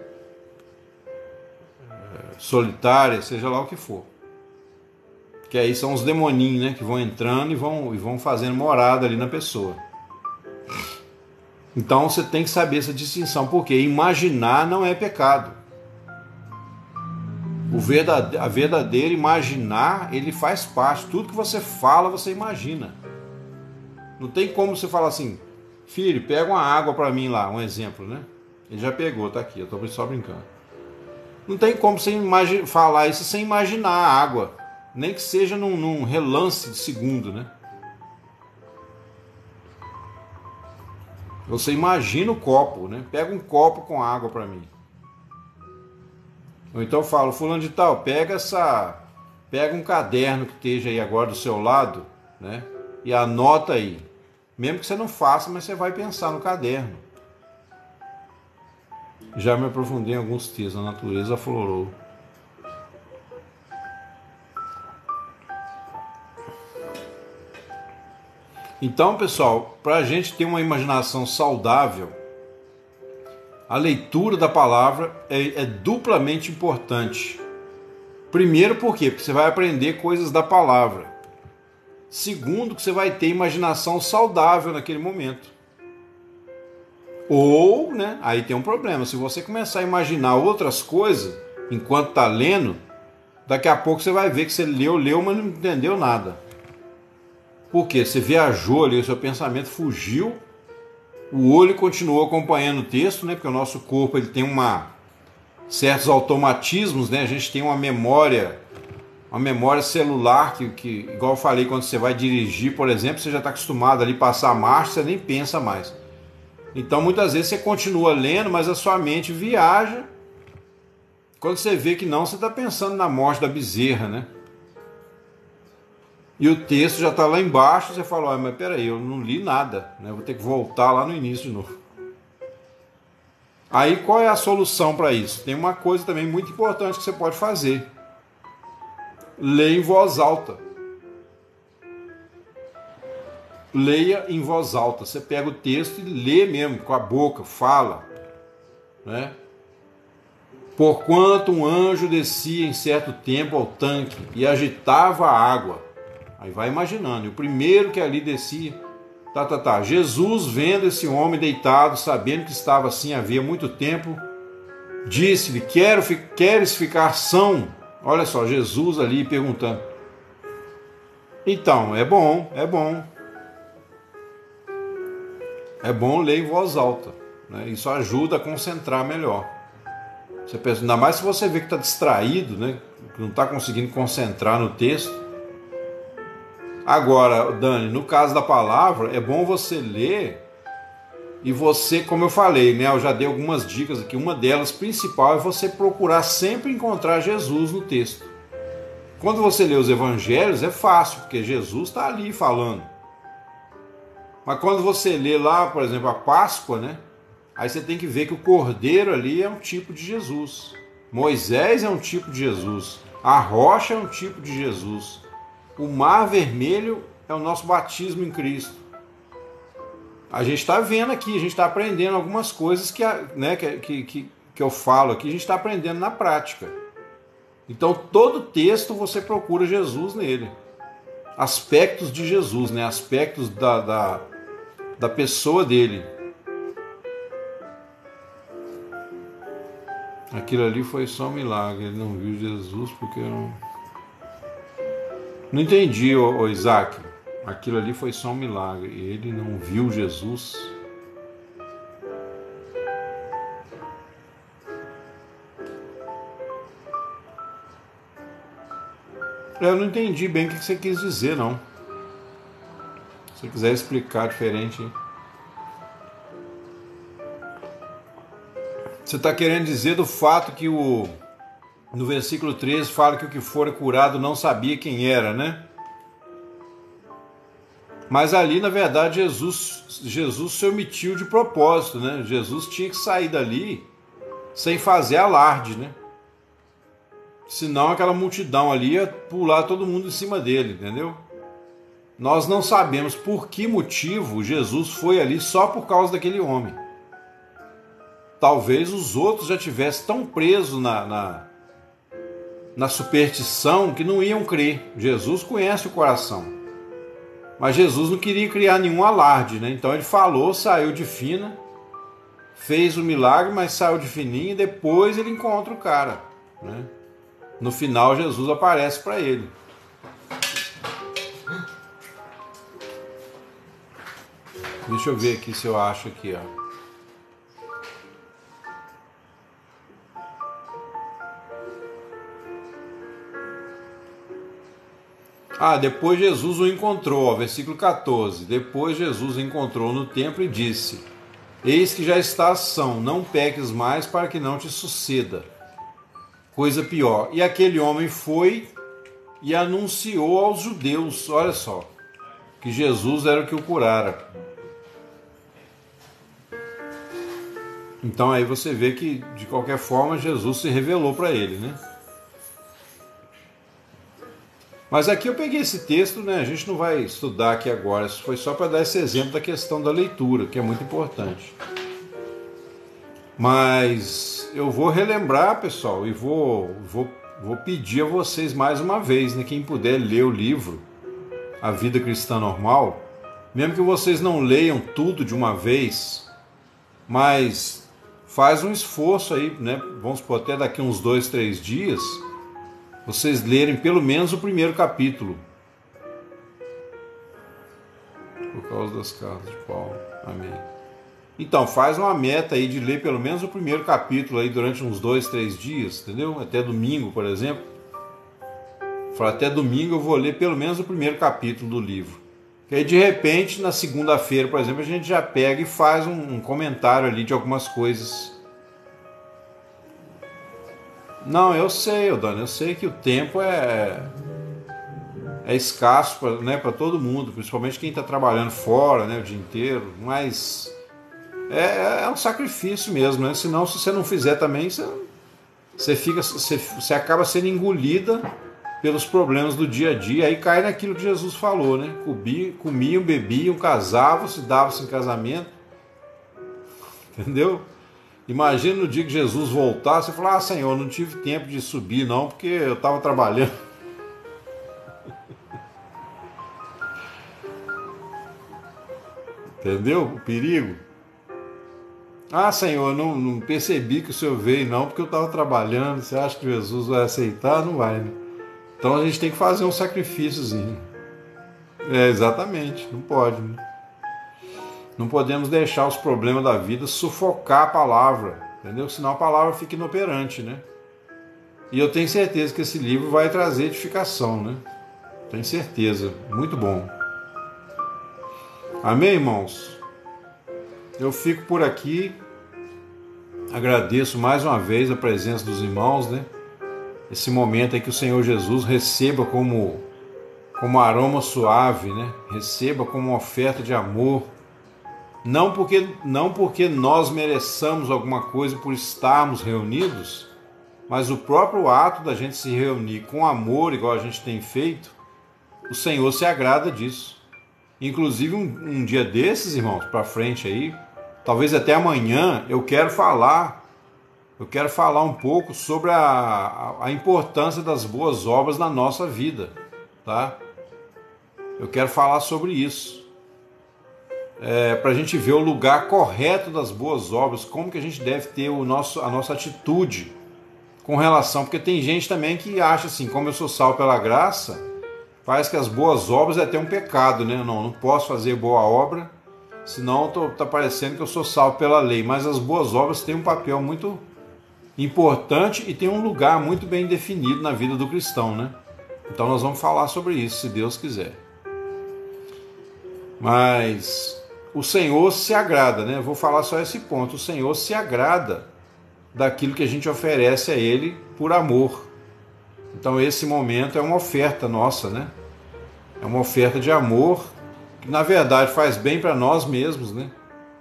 solitária, seja lá o que for. Que aí são os demoninhos, né, que vão entrando e vão fazendo morada ali na pessoa. Então você tem que saber essa distinção, porque imaginar não é pecado. A verdadeira imaginar, ele faz parte. Tudo que você fala, você imagina. Não tem como você falar assim, filho, pega uma água para mim lá, um exemplo, né? Ele já pegou, tá aqui, eu tô só brincando. Não tem como você falar isso sem imaginar a água, nem que seja num relance de segundo, né? Você imagina o copo, né? Pega um copo com água para mim. Ou então eu falo, fulano de tal, pega um caderno que esteja aí agora do seu lado, né? E anota aí. Mesmo que você não faça, mas você vai pensar no caderno. Já me aprofundei em alguns textos, a natureza aflorou. Então, pessoal, para a gente ter uma imaginação saudável, a leitura da palavra é duplamente importante. Primeiro, por quê? Porque você vai aprender coisas da palavra. Segundo, que você vai ter imaginação saudável naquele momento. Ou, né, aí tem um problema. Se você começar a imaginar outras coisas enquanto está lendo, daqui a pouco você vai ver que você leu, mas não entendeu nada. Por quê? Você viajou ali, o seu pensamento fugiu, o olho continuou acompanhando o texto, né? Porque o nosso corpo ele tem certos automatismos, né? A gente tem uma memória celular que, igual eu falei, quando você vai dirigir, por exemplo, você já está acostumado ali a passar a marcha, você nem pensa mais. Então muitas vezes você continua lendo, mas a sua mente viaja. Quando você vê que não, você está pensando na morte da bezerra, né? E o texto já está lá embaixo, você fala, mas peraí, eu não li nada, né? Vou ter que voltar lá no início de novo. Aí qual é a solução para isso? Tem uma coisa também muito importante que você pode fazer. Leia em voz alta. Leia em voz alta. Você pega o texto e lê mesmo, com a boca, fala, né? Porquanto um anjo descia em certo tempo ao tanque e agitava a água. Aí vai imaginando, e o primeiro que ali descia, Jesus, vendo esse homem deitado, sabendo que estava assim havia muito tempo, disse-lhe, queres ficar são? Olha só, Jesus ali perguntando. Então, é bom. É bom ler em voz alta, né? Isso ajuda a concentrar melhor. Você pensa, ainda mais se você vê que está distraído, né? Que não está conseguindo concentrar no texto. Agora, Dani, no caso da palavra, é bom você ler e você, como eu falei, né? Eu já dei algumas dicas aqui. Uma delas, principal, é você procurar sempre encontrar Jesus no texto. Quando você lê os evangelhos, é fácil, porque Jesus está ali falando. Mas quando você lê lá, por exemplo, a Páscoa, né? Aí você tem que ver que o cordeiro ali é um tipo de Jesus. Moisés é um tipo de Jesus. A rocha é um tipo de Jesus. O mar vermelho é o nosso batismo em Cristo. A gente está vendo aqui, a gente está aprendendo algumas coisas que eu falo aqui, a gente está aprendendo na prática. Então, todo texto você procura Jesus nele. Aspectos de Jesus, né? Aspectos da pessoa dele. Aquilo ali foi só um milagre. Ele não viu Jesus porque não entendi, ô Isaac. Aquilo ali foi só um milagre. Ele não viu Jesus. Eu não entendi bem o que você quis dizer, não. Se você quiser explicar diferente. Você está querendo dizer do fato que no versículo 13 fala que o que fora curado não sabia quem era, né? Mas ali, na verdade, Jesus se omitiu de propósito, né? Jesus tinha que sair dali sem fazer alarde, né? Senão aquela multidão ali ia pular todo mundo em cima dele, entendeu? Nós não sabemos por que motivo Jesus foi ali só por causa daquele homem. Talvez os outros já tivessem tão presos na superstição que não iam crer. Jesus conhece o coração. Mas Jesus não queria criar nenhum alarde, né? Então ele falou, saiu de fina, fez o milagre, mas saiu de fininho e depois ele encontra o cara, né? No final Jesus aparece para ele. Deixa eu ver aqui se eu acho aqui, ó. Depois Jesus o encontrou, ó, versículo 14. Depois Jesus o encontrou no templo e disse: Eis que já estás são, não peques mais para que não te suceda coisa pior. E aquele homem foi e anunciou aos judeus, olha só, que Jesus era o que o curara. Então aí você vê que, de qualquer forma, Jesus se revelou para ele, né? Mas aqui eu peguei esse texto, né? A gente não vai estudar aqui agora, isso foi só para dar esse exemplo da questão da leitura, que é muito importante. Mas eu vou relembrar, pessoal, e vou pedir a vocês mais uma vez, né? Quem puder ler o livro A Vida Cristã Normal, mesmo que vocês não leiam tudo de uma vez, mas faz um esforço aí, né? Vamos supor, até daqui uns 2, 3 dias, vocês lerem pelo menos o primeiro capítulo. Por causa das cartas de Paulo. Amém. Então, faz uma meta aí de ler pelo menos o primeiro capítulo aí durante uns 2, 3 dias, entendeu? Até domingo, por exemplo. Fala, até domingo eu vou ler pelo menos o primeiro capítulo do livro. Que aí de repente, na segunda-feira, por exemplo, a gente já pega e faz um comentário ali de algumas coisas. Não, eu sei, Dani, eu sei que o tempo é escasso para todo mundo, principalmente quem está trabalhando fora, né, o dia inteiro, mas é um sacrifício mesmo, né? Senão, se você não fizer também, você acaba sendo engolida pelos problemas do dia a dia, aí cai naquilo que Jesus falou, né? Comiam, bebiam, casavam, se davam-se em casamento, entendeu? Imagina no dia que Jesus voltar, você falar, Senhor, não tive tempo de subir não, porque eu estava trabalhando. Entendeu o perigo? Senhor, não percebi que o Senhor veio não, porque eu estava trabalhando. Você acha que Jesus vai aceitar? Não vai, né? Então a gente tem que fazer um sacrifíciozinho. Exatamente, não pode, né? Não podemos deixar os problemas da vida sufocar a palavra, entendeu? Senão a palavra fica inoperante, né? E eu tenho certeza que esse livro vai trazer edificação, né? Tenho certeza, muito bom. Amém, irmãos? Eu fico por aqui, agradeço mais uma vez a presença dos irmãos, né? Esse momento aí que o Senhor Jesus receba como aroma suave, né? Receba como uma oferta de amor, não porque nós mereçamos alguma coisa por estarmos reunidos, mas o próprio ato da gente se reunir com amor, igual a gente tem feito, o Senhor se agrada disso. Inclusive um dia desses, irmãos, para frente aí, talvez até amanhã, eu quero falar um pouco sobre a importância das boas obras na nossa vida, tá? Eu quero falar sobre isso, para a gente ver o lugar correto das boas obras, como que a gente deve ter a nossa atitude com relação, porque tem gente também que acha assim, como eu sou salvo pela graça, parece que as boas obras é até um pecado, né? Não posso fazer boa obra, senão tá parecendo que eu sou salvo pela lei. Mas as boas obras têm um papel muito importante e tem um lugar muito bem definido na vida do cristão, né? Então nós vamos falar sobre isso, se Deus quiser. Mas o Senhor se agrada, né? Eu vou falar só esse ponto. O Senhor se agrada daquilo que a gente oferece a Ele por amor. Então esse momento é uma oferta nossa, né? É uma oferta de amor que na verdade faz bem para nós mesmos, né?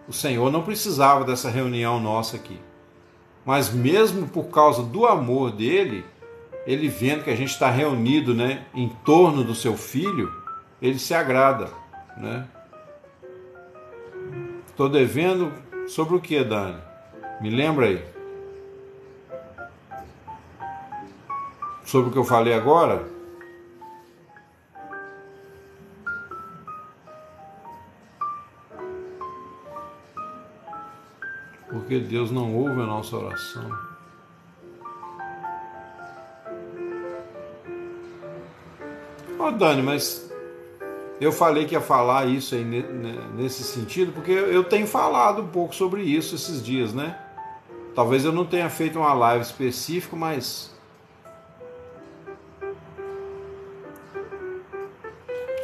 O Senhor não precisava dessa reunião nossa aqui. Mas mesmo por causa do amor dele, ele vendo que a gente está reunido, né, em torno do seu filho, ele se agrada, né? Estou devendo sobre o que, Dani? Me lembra aí. Sobre o que eu falei agora? Porque Deus não ouve a nossa oração. Dani, mas eu falei que ia falar isso aí nesse sentido, porque eu tenho falado um pouco sobre isso esses dias, né? Talvez eu não tenha feito uma live específica, mas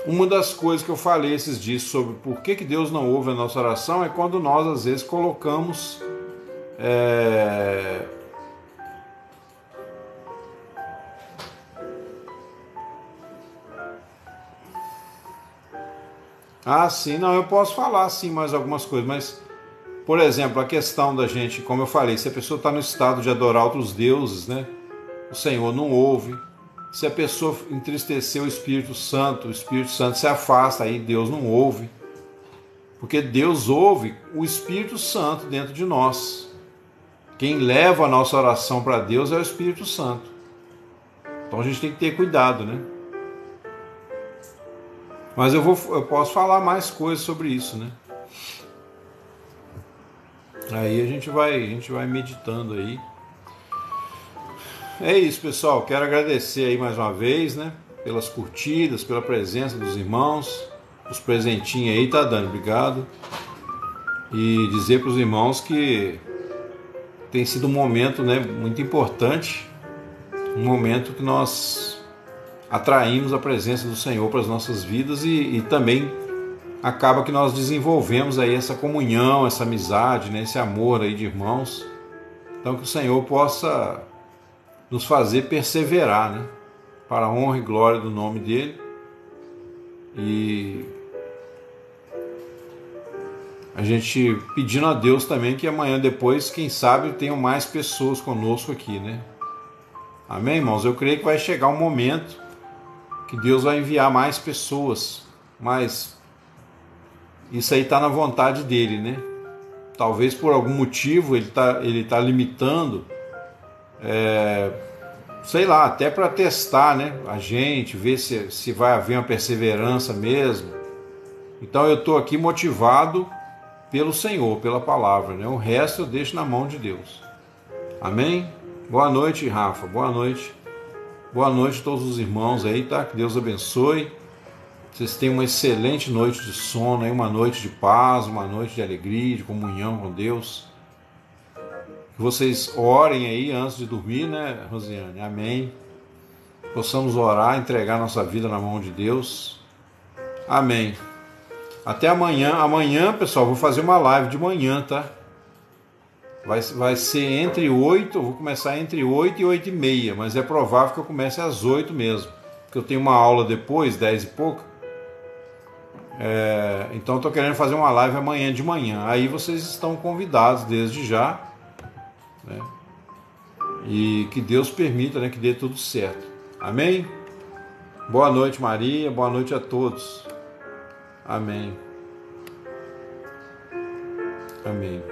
uma das coisas que eu falei esses dias sobre por que Deus não ouve a nossa oração é quando nós às vezes colocamos sim, não, eu posso falar sim mais algumas coisas, mas, por exemplo, a questão da gente, como eu falei, se a pessoa está no estado de adorar outros deuses, né, o Senhor não ouve. Se a pessoa entristecer o Espírito Santo se afasta, aí Deus não ouve. Porque Deus ouve o Espírito Santo dentro de nós. Quem leva a nossa oração para Deus é o Espírito Santo. Então a gente tem que ter cuidado, né? Mas eu posso falar mais coisas sobre isso, né? Aí a gente vai meditando aí. É isso, pessoal. Quero agradecer aí mais uma vez, né? Pelas curtidas, pela presença dos irmãos, os presentinhos aí, tá dando, obrigado. E dizer para os irmãos que tem sido um momento, né, muito importante, um momento que nós atraímos a presença do Senhor para as nossas vidas e também acaba que nós desenvolvemos aí essa comunhão, essa amizade, né, esse amor aí de irmãos. Então que o Senhor possa nos fazer perseverar, né, para a honra e glória do nome dele. E a gente pedindo a Deus também que amanhã depois, quem sabe, tenham mais pessoas conosco aqui, né? Amém, irmãos? Eu creio que vai chegar um momento que Deus vai enviar mais pessoas, mas isso aí está na vontade dele, né? Talvez por algum motivo ele tá limitando, sei lá, até para testar, né? A gente, ver se vai haver uma perseverança mesmo. Então eu estou aqui motivado pelo Senhor, pela palavra, né? O resto eu deixo na mão de Deus. Amém? Boa noite, Rafa. Boa noite. Boa noite a todos os irmãos aí, tá? Que Deus abençoe. Vocês tenham uma excelente noite de sono, aí, uma noite de paz, uma noite de alegria, de comunhão com Deus. Que vocês orem aí antes de dormir, né, Rosiane? Amém. Possamos orar, entregar nossa vida na mão de Deus. Amém. Até amanhã. Amanhã, pessoal, vou fazer uma live de manhã, tá? Vai ser entre 8, eu vou começar entre 8 e 8 e meia, mas é provável que eu comece às 8 mesmo, porque eu tenho uma aula depois, 10 e pouco. Então estou querendo fazer uma live amanhã de manhã. Aí vocês estão convidados desde já, né? E que Deus permita, né, que dê tudo certo. Amém? Boa noite, Maria. Boa noite a todos. Amém. Amém.